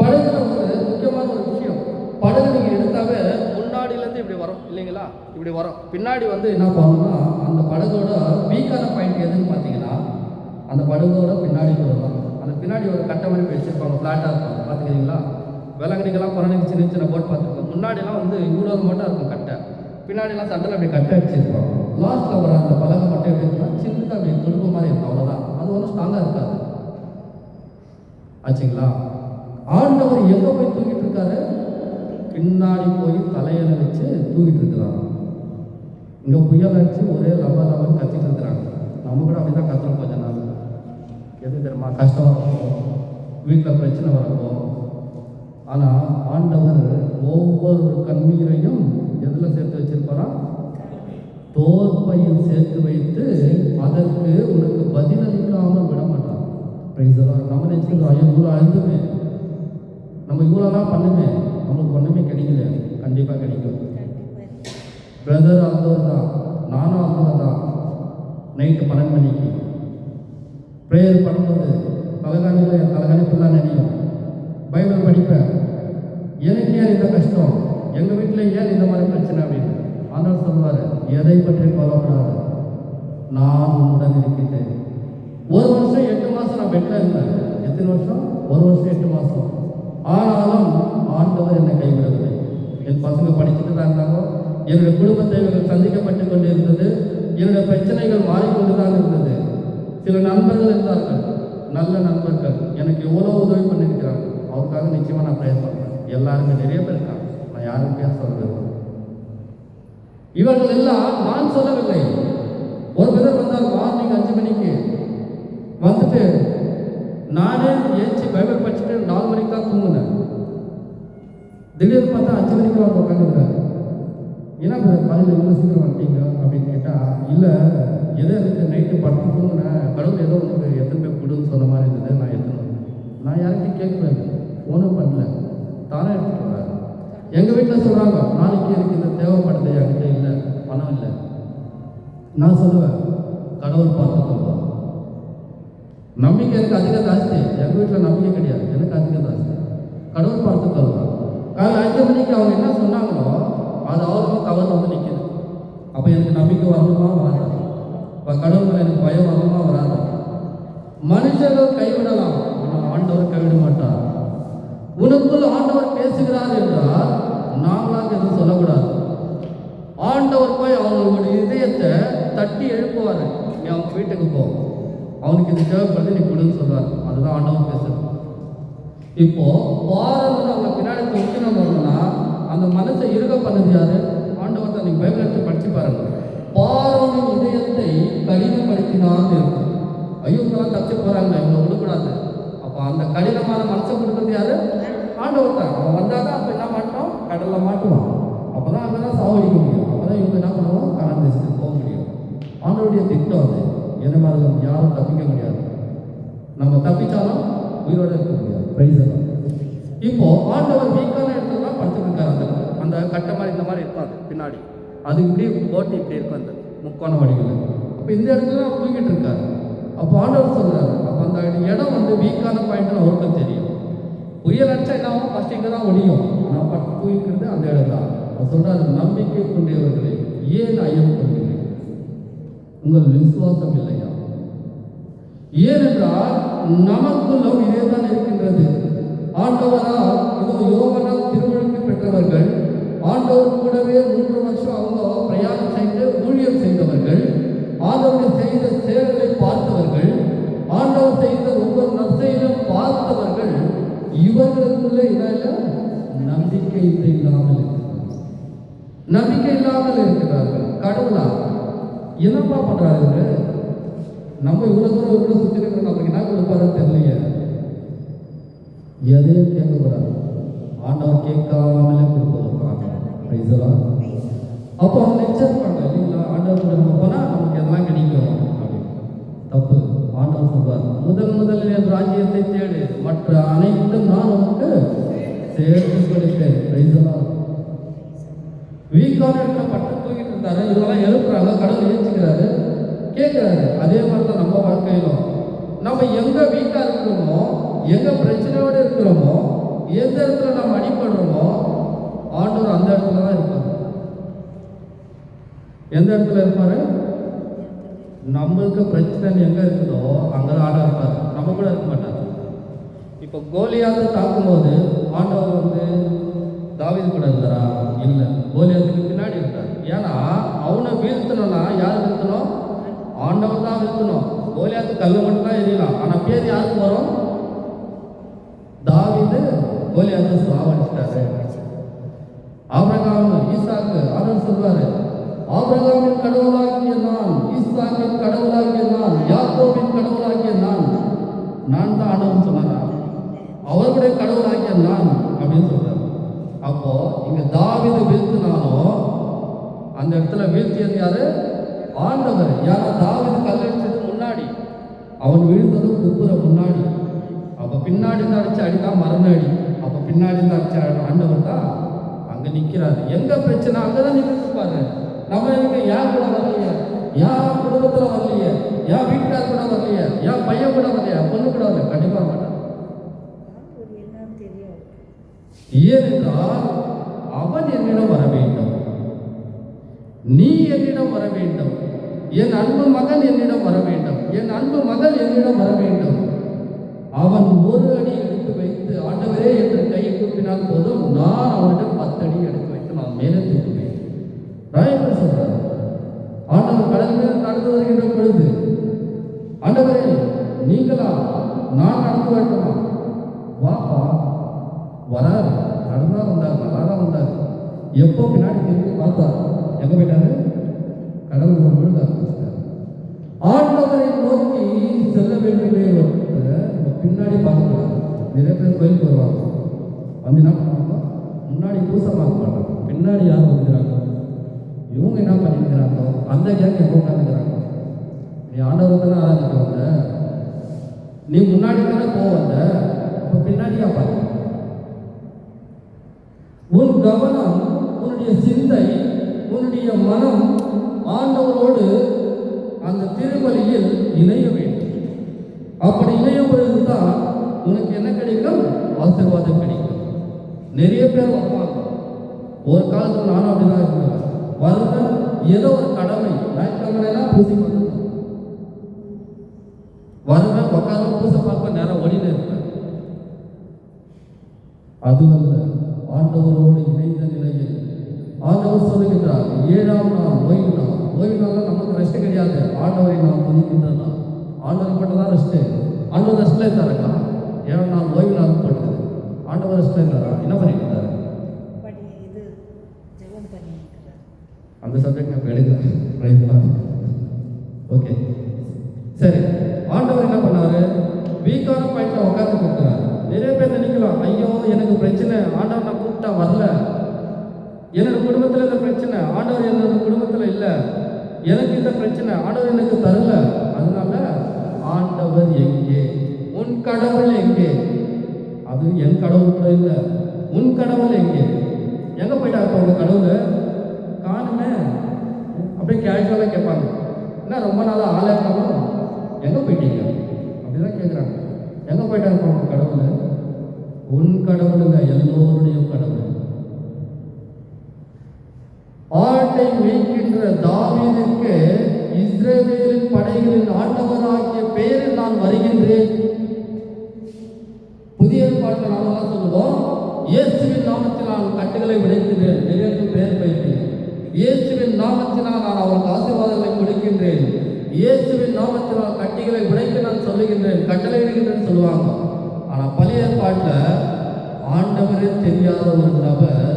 படகுல ஒரு முக்கியமான ஒரு விஷயம், படகு நீங்கள் எடுத்தாவே முன்னாடியிலேருந்து இப்படி வரும் இல்லைங்களா, இப்படி வரும். பின்னாடி என்ன பண்ணணும்னா அந்த படகோட வீக்கான பாயிண்ட் எதுன்னு பார்த்தீங்கன்னா அந்த படகோட பின்னாடி தான். அந்த பின்னாடி ஒரு கட்டமைப்பு வச்சுருப்பாங்க, ஃப்ளாட்டாக இருக்கும். பார்த்துக்கிறீங்களா? வேளாங்கண்ணிக்கெல்லாம் குறைஞ்சி சின்ன சின்ன போட் பார்த்துருக்கோம். முன்னாடிலாம் இவ்வளோ மட்டும் இருக்கும் கட்டை, பின்னாடிலாம் சட்டில் அப்படி கட்டை அடிச்சிருப்பாங்க. லாஸ்ட்டில் வர அந்த பலகை மட்டும் எப்படி இருக்குன்னா சின்னதாக அப்படி துடுப்பு மாதிரி இருக்கும், அவ்வளோதான். அது ஒன்றும் ஸ்ட்ராங்காக இருக்காது. ஆச்சுங்களா? ஆண்டவர் எங்கே போய் தூங்கிட்டு இருக்காரு? பின்னாடி போய் தலையில வச்சு தூங்கிட்டு இருக்கிறாங்க. இங்கே புயல் அடிச்சு ஒரே லவன் கத்திட்டு இருக்கிறாங்க. நம்ம கூட அப்படி தான் கத்துறோம் கொஞ்ச நாள். எது தெரியுமா? கஷ்டம் வரப்போ, வீட்டில் பிரச்சனை வரப்போ. ஆனால் ஆண்டவர் ஒவ்வொரு கண்ணீரையும் எதில் சேர்த்து வச்சிருப்பாரா? தோற்பையில் சேர்த்து வைத்து அதற்கு உனக்கு பதிலளிக்காமல் விட மாட்டான். நம்ம நினைச்சுக்கிறோம், ஐயோ இவ்வளோ அழுதுமே, நம்ம இவ்வளோலாம் பண்ணுமே, நமக்கு ஒன்றுமே கிடைக்கல. கண்டிப்பாக கிடைக்கும். பிரதர் அழுதவர் தான், நானும் அழுதவர் தான். நைட்டு 12 மணிக்கு ப்ரேயர் பண்ணும்போது தலைகாணியில் என் தலைகாணி ஃபுல்லாக நினைக்கும். பைபிள் படிப்பேன். எனக்கு ஏன் இந்த கஷ்டம், எங்கள் வீட்டில் ஏன் இந்த மாதிரி பிரச்சனை அப்படின்னு. ஆண்டவர் சொல்லுவார், எதை பற்றி கவலைப்படாது, நான் உன்னுடன் இருக்கிறேன். 1 வருஷம் 8 மாதம் நான் பெட்டில் இருந்தேன். எத்தனை வருஷம்? 1 வருஷம் 8 மாதம். ஆனாலும் ஆண்டவர் என்னை கைவிடவில்லை. என் பசங்க படிச்சுட்டு தான் இருந்தாங்க. என்னுடைய குடும்ப தேவைகள் சந்திக்கப்பட்டு கொண்டு இருந்தது. என்னுடைய பிரச்சனைகள் மாறிக்கொண்டு தான் இருந்தது. சில நண்பர்கள் இருந்தார்கள், நல்ல நண்பர்கள், எனக்கு எவ்வளோ உதவி பண்ணியிருக்கிறாங்க. அவருக்காக நிச்சயமாக நான் ப்ரேயர் பண்ணுறேன். எல்லாருமே நிறைய பேர் இருக்காங்க, நான் யாரும் பேர் சொல்றது. இவர்கள் எல்லாம் நான் சொல்லவில்லை. ஒரு பேர் வந்தால் மார்னிங் 5 மணிக்கு வந்துட்டு நானே ஏஞ்சி பைபிள் படிச்சுட்டு 4 மணிக்கு தான் தூங்குனேன். திடீர்னு பார்த்தா 5 மணிக்கு அவர் உட்காந்துருக்காரு. ஏன்னா காலையில் இவ்வளோ சீக்கிரம் வந்துட்டீங்க அப்படின்னு கேட்டால், இல்லை ஏதோ எனக்கு நைட்டு படுத்து தூங்குனேன், கடவுள் ஏதோ உனக்கு எத்தனை பேர் கொடுன்னு சொன்ன மாதிரி இருந்தது, நான் எத்தனை. நான் யார்கிட்டையும் கேட்கல, ஃபோனும் பண்ணல, தானே எடுத்துட்டு வர்றாரு. எங்கள் வீட்டில் சொல்கிறாங்க, நாளைக்கு எனக்கு இந்த தேவைப்படுது, என்கிட்ட இல்லை, பணம் இல்லை. நான் சொல்லுவேன், கடவுள் பார்த்துக்கோங்க. நம்பிக்கை எனக்கு அதிகம் ஜாஸ்தி. எங்கள் வீட்டில் நம்பிக்கை கிடையாது, எனக்கு அதிகம் ஜாஸ்தி. கடவுள் பார்த்துக்கோங்க. காலையில் 5 மணிக்கு அவங்க என்ன சொன்னாங்களோ அது அவரும் கவர் நிற்கிது. அப்போ எனக்கு நம்பிக்கை வரணுமா வராது? இப்போ கடவுள் எனக்கு பயம் வரணுமா வராது? மனுஷர்கள் கைவிடலாம், ஆனால் ஆண்டவர் கைவிட மாட்டார். உனக்குள் ஆண்டவர் பேசுகிறார் என்றால் நாங்களாக எதுவும் சொல்லக்கூடாது. ஆண்டவர் போய் அவங்களுடைய இதயத்தை தட்டி எழுப்புவார். நீ அவங்க வீட்டுக்கு போ, அவனுக்கு இது தேவைப்படுது, நீ கொடுன்னு சொல்வார். அதுதான் ஆண்டவர் பேசுறது. இப்போ பாரதம் அவங்க பின்னாடி தொழில் வரணும்னா அந்த மனசை இருக பண்ணது யாரு? ஆண்டவர் தான். நீங்கள் பைபிள் எடுத்து படிச்சு பாருங்க. பாரோனின் இதயத்தை கடினப்படுத்தினான்னு இருக்கும். ஐயோ இவங்கெல்லாம் தச்சு போறாங்க, இவங்க விடக்கூடாது. அப்போ அந்த கடினமான மனசை கொடுக்குறது யாரு? ஆண்டவர் தான். அவன் வந்தால் தான் அப்போ என்ன மாட்டோம்? கடலில் மாட்டுவான். அப்போ தான் அங்கே தான் சாவடிக்க முடியும். அப்போ தான் இவங்க என்ன பண்ணுவோம்? காணாம தேசத்துக்கு போக முடியும். ஆண்டவருடைய திட்டம் அது. என்ன மாதிரி யாரும் தப்பிக்க முடியாது. நம்ம தப்பிச்சாலும் உயிரோடு இருக்க முடியாது. பிரைஸ் எல்லாம். இப்போ ஆண்டவர் வீக்கான இடத்துல தான் படுத்துருக்காரு. அந்த கட்டை மாதிரி இந்த மாதிரி இருக்காது பின்னாடி, அது இப்படி போட்டு இப்படி இருக்கும் அந்த முக்கோண வடிவில். அப்போ இந்த இடத்துல தூங்கிட்டு இருக்காரு. அப்போ ஆண்டவர் சொல்றாரு, அப்போ அந்த இடம் வீக்கான பாயிண்ட்னு அவருக்கு தெரியும். புயல் அடிச்சா என்ன ஆகும்? ஃபர்ஸ்ட் இங்கே தான் ஒடியும். நான் பட்டு தூங்கிக்கிறது அந்த இடம் தான். அவர் சொல்றாரு, நம்பிக்கை கொண்டவர்களே ஏன் ஐயம் கொண்டீர்கள்? உங்கள் விசுவாசம் இல்லையா? ஏனென்றால் நமக்குள்ளும் இதே தான் இருக்கின்றது. ஆண்டவரால் இதோ யோவானால் திருமுழுக்கு பெற்றவர்கள், ஆண்டவர் கூடவே 3 வருஷம் அவங்க பிரயாணம் செய்து ஊழியம் செய்தவர்கள், ஆண்டவர் செய்த செயல்களை பார்த்தவர்கள், ஆண்டவர் செய்த ஒவ்வொரு நற்செயலும் பார்த்தவர்கள், இவர்களுக்குள்ளே இதெல்லாம் நம்பிக்கை இல்லாமல் இருக்கிறார்கள். நம்பிக்கை இல்லாமல் இருக்கிறார்கள். கடவுளா என்னப்பா பண்றாரு? நம்ம இவ்வளவு தூரம் இவ்வளவு சுற்றி இருக்கிற நமக்கு என்ன கொடுப்பாரு தெரியலையே. எதையும் கேட்கக்கூடாது. ஆண்டவர் கேட்காமலே கொடுப்போம். அப்போ அவங்க நிச்சயம் பண்ணல இல்லைங்களா? ஆண்டவர் நம்ம போனால் சேர்த்து கொடுத்தேன். Praise the Lord. வீக்கான இடத்துல பட்டு தூக்கிட்டு இருந்தாரு, இதெல்லாம் எழுப்புறாங்க, கடவுள் ஏற்றுக்கிறாரு, கேட்கிறாரு. அதே மாதிரி தான் நம்ம வாழ்க்கையிலும் நம்ம எங்க வீக்கா இருக்கிறோமோ, எங்க பிரச்சனையோடு இருக்கிறோமோ, எந்த இடத்துல நம்ம அடிபடுறோமோ, ஆண்டவர் அந்த இடத்துல தான் இருப்பார். எந்த இடத்துல இருப்பாரு? நம்மளுக்கு பிரச்சனை எங்க இருக்குதோ அங்கதான் ஆண்டவர் இருப்பார், நம்ம கூட இருக்க மாட்டார். இப்போ கோலியாத்தை தாக்கும்போது ஆண்டவர் வந்து தாவீது கூட இருந்தாரா? இல்லை, கோலியாத்துக்கு பின்னாடி இருந்தார். ஏன்னா அவனை வீழ்த்தணும்னா யார் வீழ்த்தணும்? ஆண்டவர் தான் வீழ்த்தணும். கோலியாத்து கல்லு மட்டும் தான் எரியலாம், ஆனால் பேர் யாருக்கு வரும்? தாவீது கோலியாத்தை சாவடிச்சிட்டாரு. ஆபிரகாம், ஈசாக்கு, ஆண்டவர் சொல்வாரு, ஆபிரகாமின் கடவுளாகிய நான், ஈசாக்கின் கடவுளாகிய நான், யாக்கோபின் கடவுளாகிய நான், நான் தான் ஆண்டவன் சொன்னாரா? அவர்களுடைய கடவுளாகிய நான் அப்படின்னு சொல்றாரு. அப்போ இங்க தாவீது வீழ்த்தினாலும் அந்த இடத்துல வீழ்த்தியது யாரு? ஆண்டவர். யாரா? தாவீது கல்லடிச்சது முன்னாடி, அவன் விழுந்ததும் குப்புற முன்னாடி. அப்ப பின்னாடி இருந்து அடிச்சு அடிதான் மரண அடி. அப்ப பின்னாடி இருந்து அடிச்ச ஆண்டவர் தான் அங்க நிக்கிறாரு. எங்க பிரச்சனை அங்கதான் நிற்பாரு. நம்ம இங்க யார் கூட வரலையே, யார் குடும்பத்துல வரலையே, யார் வீட்டுக்கார் கூட வரலையே, யார் பையன் கூட வரலையா, பொண்ணு கூட வரல, கண்டிப்பா மாட்டான். ஏனென்றால் அவன் என்னிடம் வர வேண்டும், நீ என்னிடம் வர வேண்டும், என் அன்பு மகன் என்னிடம் வர வேண்டும், என் அன்பு மகள் என்னிடம் வர வேண்டும். அவன் ஒரு அடி எடுத்து வைத்து ஆண்டவரே என்று கையை கூப்பினால் போதும், நான் அவனிடம் 10 அடி எடுத்து வைத்து நான் மேலே தூக்குவேன். ராயப்பர் சொல்றார், ஆண்டவர் கடல் மேல் நடந்து வருகின்ற பொழுது, ஆண்டவரே நீங்களா, நான் நடந்து வரட்டுமா? வாப்பா. வராரு, நடந்தா வந்தார், நல்லா தான் வந்தார். எப்போ பின்னாடி திரும்பி பார்த்தார், எங்க போயிட்டாரு? கடவுள் முழுக்க ஆரம்பிச்சிட்டார். ஆண்டவரை நோக்கி செல்ல வேண்டியதே பின்னாடி பார்க்கக்கூடாது. நிறைய பேர் கோயிலுக்கு வருவாங்க, வந்து என்ன பண்ணுவாங்க? முன்னாடி பூசை பார்க்க மாட்டாங்க, பின்னாடி யார் வந்துக்கிறாங்க, இவங்க என்ன பண்ணிக்கிறாங்க, அந்த கேட்க எப்போ உட்காந்துக்கிறாங்க. நீ ஆண்டவர் தானே ஆராதிக்க வந்த, நீ முன்னாடி தானே போவந்த, இப்போ பின்னாடியா பார்க்க. உன் கவனம், உன்னுடைய சிந்தை, உன்னுடைய மனம் ஆண்டவரோடு அந்த திருவழியில் இணைய வேண்டும். அப்படி இணையும் பொழுதுதான் உனக்கு என்ன கிடைக்கும்? ஆசீர்வாதம் கிடைக்கும். நிறைய பேர் வருவாங்க, ஒரு காலத்தில் நானும் அப்படிதான் இருந்தேன். வருவன் ஏதோ ஒரு கடமை, ஞாயிற்றுக்கிழமை பூசி பண்ணுவேன், வருவன் உட்கார பூசை பார்ப்பேன், நேரம் ஓடினே இருப்பேன். அதுவல்ல, ஆண்டவரோடு இணைந்த நிலையில் ஆண்டவர் சொல்லுகின்றார், 7ஆம் நாள் ஓய்வு நாள். ஓய்வு நாள் நமக்கு ரெஸ்ட் கிடையாது, ஆண்டவரை நாம் துதிக்கின்ற நாள். ஆண்டவர் மட்டும் தான் ரெஸ்ட்டு. ஆண்டவர் ரெஸ்ட்ல இருந்தாருக்கா? 7ஆம் நாள் ஓய்வு நாள் போட்டது. ஆண்டவர் ரெஸ்ட்ல இருந்தாரா? என்ன பண்ணிட்டு இருந்தாரு? அந்த சப்ஜெக்ட் நான் எடுக்கிறேன். ஓகே, சரி. ஆண்டவர் என்ன பண்ணாரு? வீக்கான பாயிண்ட்ல உட்காந்து கொடுக்குறாரு. நிறைய பேர் நினைக்கலாம், ஐயோ எனக்கு பிரச்சனை, ஆண்டவர் நான் கூப்பிட்டா வரல, என்னோட குடும்பத்தில் இந்த பிரச்சனை, ஆண்டவர் என்னோட குடும்பத்தில் இல்லை, எனக்கு இந்த பிரச்சனை, ஆண்டவர் எனக்கு தரல. அதனால ஆண்டவர் எங்கே? உன் கடவுள் எங்கே? அது என் கடவுள் கூட இல்லை, உன் கடவுள் எங்கே? எங்க போயிட்டா இப்போ உங்க கடவுள்? காணுமே. அப்படியே கேஷுவலாக கேட்பாங்க, என்ன ரொம்ப நாளாக ஆளே காணும், எங்க போயிட்டீங்க அப்படிதான் கேட்குறாங்க. எங்க போயிட்டாங்க உங்க கடவுள்? உன் கடவுள் இல்லை, எல்லோருடைய கடவுள். ஆட்டை மேய்க்கின்ற தாவீதுக்கு இஸ்ரவேலின் படைகளின் ஆண்டவராகிய பெயரில் நான் வருகின்றேன். புதிய ஏற்பாட்டில் நாமெல்லாம் சொல்லுவோம், இயேசுவின் நாமத்தினால் கட்டுகளை உடைக்கிறேன். நிறைய பேர் பயிற்சிக்கிறேன். இயேசுவின் நாமத்தினால் நான் அவருக்கு ஆசீர்வாதங்களை கொடுக்கின்றேன். இயேசுவின் நாமத்தினால் கட்டிகளை உடைக்க நான் சொல்லுகின்றேன், கட்டளையிடுகின்றேன்னு சொல்லுவாங்க. ஆனால் பழைய ஏற்பாட்டில் ஆண்டவரே தெரியாத ஒரு நபர்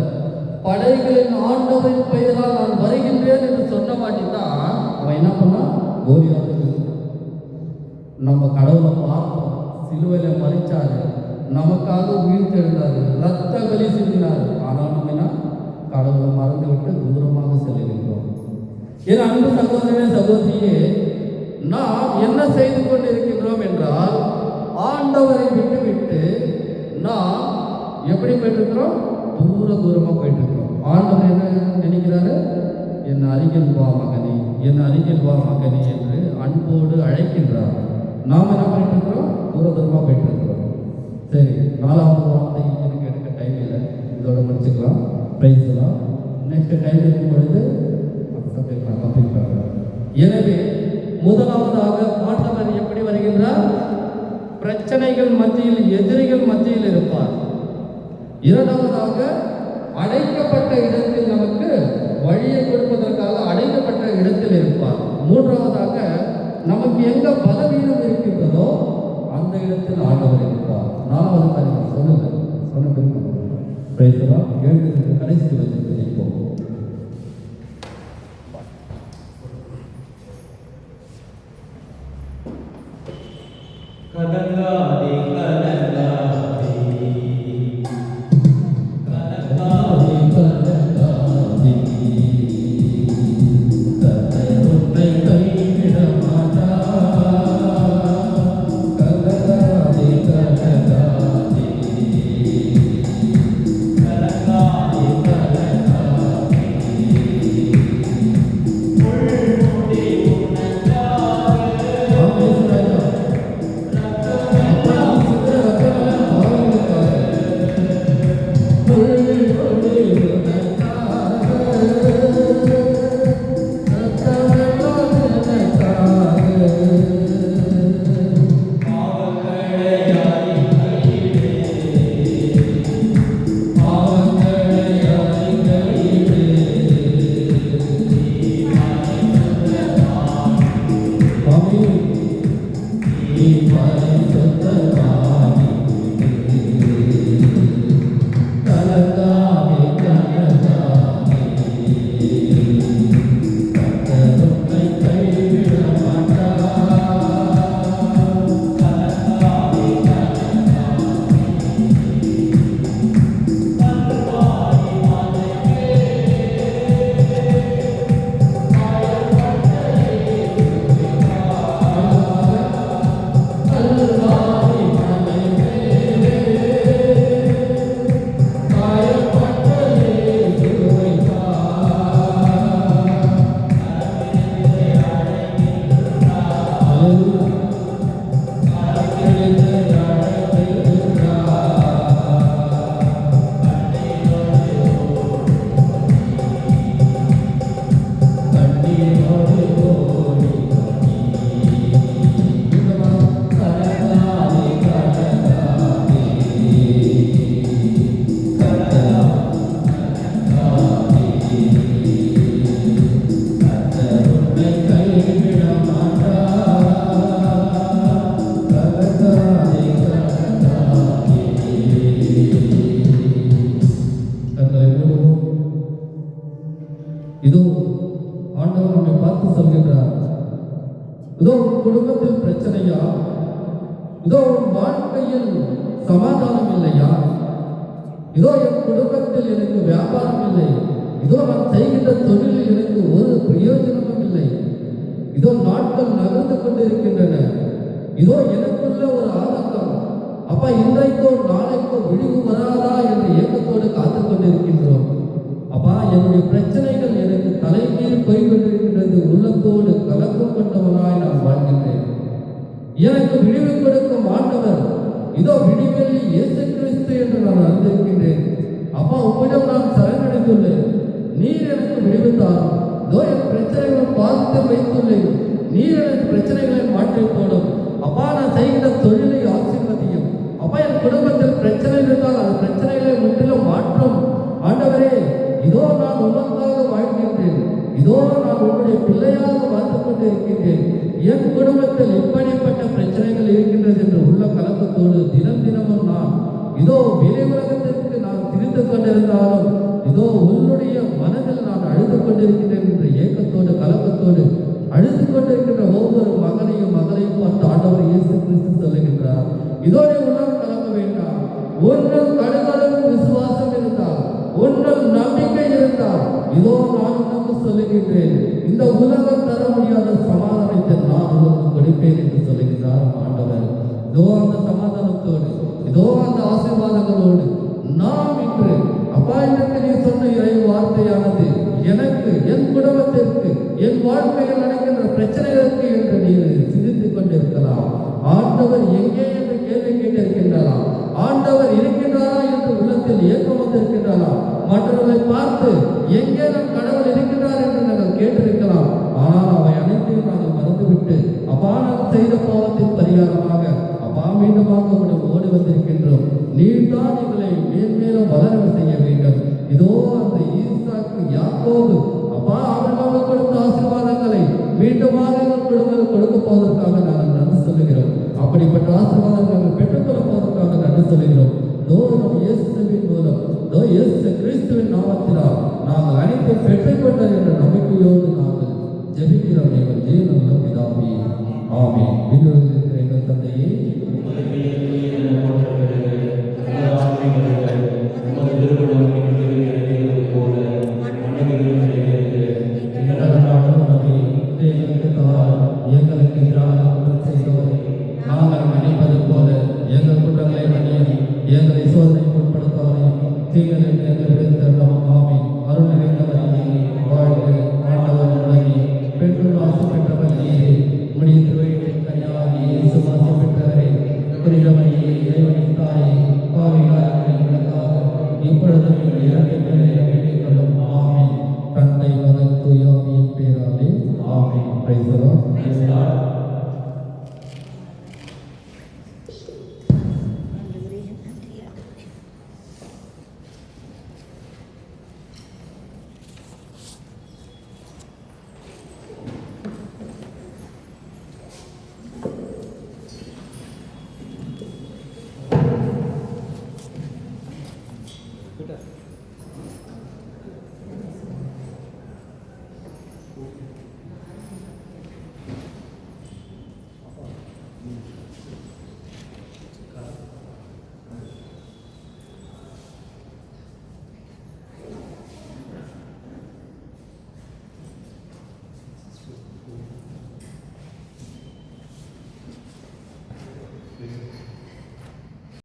படைகளின் ஆண்டவரின் பெயரால் நான் வருகின்றேன் என்று சொன்ன மாட்டிதான் அவன் என்ன பண்ணான்? கோலியாத்தை நம்ம கடவுளை பார்த்தோம், சிலுவையில் மறிச்சாரு, நமக்காக உயிர்த்தெழுந்தாரு, ரத்த பலி செஞ்சினார். ஆனால் நம்ம என்ன கடவுளை மறந்து விட்டு தூரமாக செல்லுகின்றோம். என் அன்பு சகோதரனே சகோதரியே, நாம் என்ன செய்து கொண்டிருக்கின்றோம் என்றால், ஆண்டவரை விட்டுவிட்டு நாம் எப்படி போயிட்டு இருக்கிறோம்? தூரமாக போயிட்டு இருக்கிறோம். ஆண்டவர் என்ன நினைக்கிறாரு? என் அருகில் வா மகனே, என் அருகில் வா மகனே என்று அன்போடு அழைக்கின்றார். நாம் என்ன பண்ணிட்டு இருக்கிறோம்? தூரமாக போயிட்டு இருக்கிறோம். சரி, 4வது வார்த்தை எனக்கு எடுக்க டைம் இல்லை, இதோட முடிச்சுக்கலாம். பிரைஸ்லாம் நெக்ஸ்ட் டைம் இருக்கும் பொழுது கம்ப்ளீட் பண்ணுறேன். எனவே முதலாவதாக ஆண்டவர் எப்படி வருகின்றார்? பிரச்சனைகள் மத்தியில், எதிரிகள் மத்தியில் இருப்பார். இரண்டாவதாக அடைக்கப்பட்ட இடத்தில் நமக்கு வழியை கொடுப்பதற்காக அடைக்கப்பட்ட இடத்தில் இருப்பார். மூன்றாவதாக நமக்கு எங்க பலவீனம் இருக்கின்றதோ அந்த இடத்தில் ஆண்டவர் இருப்பார். 4வது காரியம் சொன்ன பிறகு கடைசி வச்சு இப்போ கலங்காதே கலங்காதே இதோ ஆண்டவர் நம்மை பார்த்து சொல்கின்றார். இதோ உன் குடும்பத்தில் பிரச்சனையா? இதோ உன் வாழ்க்கையில் சமாதானம் இல்லையா? இதோ என் குடும்பத்தில் எனக்கு வியாபாரம் இல்லை, இதோ நான் செய்கின்ற தொழிலில் எனக்கு ஒரு பிரயோஜனமும் இல்லை, இதோ நாட்கள் நகர்ந்து கொண்டிருக்கின்றன, இதோ எனக்குள்ள ஒரு ஆதங்கம், அப்பா இன்றைக்கோ நாளைக்கோ விழிவு வராதா என்ற ஏக்கத்தோடு காத்து கொண்டிருக்கின்றோம். அப்பா என்னுடைய பிரச்சனைகள் எனக்கு தலைமீறி போய்கொண்டிருக்கின்றது, உள்ளத்தோடு கலக்கம் கொண்டவனாய் நான் வாழ்கின்றேன். எனக்கு விழிவு கொடுக்கும் ஆண்டவர் இதோ விடிவெள்ளி இயேசு கிறிஸ்து என்று நான் அறிந்திருக்கின்றேன். அப்பா உம்மிடம் நான் சரணடைந்துள்ளேன், நீர் எனக்கு விடுவித்தார். இதோ என் பிரச்சனைகளை பார்த்து வைத்துள்ளேன், நீர் எனக்கு பிரச்சனைகளை மாற்றி போடும். அப்பா நான் செய்கிற தொழிலை ஆசீர்வதியும். அப்பா என் குடும்பத்தில் பிரச்சனை இருந்தால் அந்த பிரச்சனைகளை முற்றிலும் மாற்றும் ஆண்டவரே. இதோ நான் உமக்காக வாழ்கின்றேன், இதோ நான் உன்னுடைய பிள்ளையாக வாழ்ந்து கொண்டு இருக்கின்றேன். என் குடும்பத்தில் இப்படிப்பட்ட பிரச்சனைகள் இருக்கின்றது என்று உள்ள கலக்கத்தோடு தினம் தினமும் நான் இதோ வெளி உலகத்திற்கு நான் திரிந்து கொண்டிருந்தாலும் இதோ உன்னுடைய மனதில் நான் அழுது கொண்டிருக்கின்றேன் என்ற ஏக்கத்தோடு கலக்கத்தோடு அழுது கொண்டிருக்கின்ற ஒவ்வொரு மகனையும் மகளையும் பார்த்து ஆண்டவர் இயேசு கிறிஸ்து சொல்லுகின்றார், இதோ நீ உள்ளம் கலக்க வேண்டாம். ஒன்றும் கடுகளவும் விசுவாசம் இருந்தால், ஒன்றும் நம்பிக்கை இருந்தால், இதோ நான் உனக்கு சொல்லுகின்றேன், இந்த உலகம் தர முடியாத சமாதானத்தை நான் உனக்கு கொடுப்பேன் என்று சொல்லுகின்றார் ஆண்டவர். இதோ அந்த சமாதானத்தோடு, இதோ அந்த ஆசீர்வாதங்களோடு நாம் இன்று அப்பா என்று நீ சொன்ன இறை வார்த்தையானது எனக்கு, என் குடும்பத்திற்கு, என் வாழ்க்கையில் நடக்கின்ற பிரச்சனைகளுக்கு என்று நீ சிந்தித்துக் கொண்டிருக்கலாம். ஆண்டவர் எங்கே என்று கேள்வி கேட்டிருக்கின்றாரா? ஆண்டவர் இருக்கின்றாரா என்று உள்ளத்தில் ஏக்கம் வந்திருக்கின்றாரா? மற்றவர்களை பார்த்து எங்கே நம் கடவுள் இருக்கின்றார் என்று நாங்கள் கேட்டிருக்கலாம். ஆனால் அவை அனைத்தையும் நாங்கள் மறந்துவிட்டு அப்பா நாம் செய்த பாவத்தின் பரிகாரமாக அப்பா மீண்டுமாக உடன் ஓடி வந்திருக்கின்றோம். நீர்தான் எங்களை மேன்மேலும் வளர செய்ய வேண்டும். இதோ அந்த ஈசாக்கு, யாக்கோபு அப்பா அவர்கள் கொடுத்த ஆசீர்வாதங்களை மீண்டுமாக எங்கள் குடும்பங்கள் கொடுக்க போவதற்காக நாங்கள் நன்றி சொல்லுகிறோம். அப்படிப்பட்ட ஆசீர்வாதங்களை பெற்றுக்கொள்ள போவதற்காக நன்றி சொல்லுகிறோம். நம் இயேசுவின் மூலம் இயேசு கிறிஸ்துவின் நாமத்தினால் நாங்கள் அனைத்தும் பெற்றுக்கொண்டோம் என்ற நம்பிக்கையோடு நாங்கள் ஜெபிக்கிறோம். எங்கள் ஜீவனுள்ள பிதாவே, ஆமென். விண்ணுலகில் இருக்கிற எங்கள் தந்தையே, எங்களுக்கு எதிராக குற்றம் செய்தோரை நாங்கள் மன்னிப்பது போல எங்கள் குற்றங்களை மன்னியும், எங்களை சோதனைக்கு உட்படுத்தாதையும், தீமைகளில் எங்களுக்கு தருணம். ஆமென். அருள் நிறைந்தவரே, வாழ்க. ஆண்டவர் உடனே பெற்றோர் ஆசை பெற்றவர் நீரே. உம்முடைய திருவயிற்றின் கன்னியாகிய இயேசு ஆசை பெற்றவரே. புனிதமரியே, இறைவனின் தாயே, பாவிகளாகிய எங்களுக்காக இப்பொழுதும் எங்கள் இறப்பின் வேளையிலும் வேண்டிக் கொள்ளும். ஆமென். தந்தை, மகன், தூய ஆவியின் பெயராலே. ஆமென். Praise the Lord.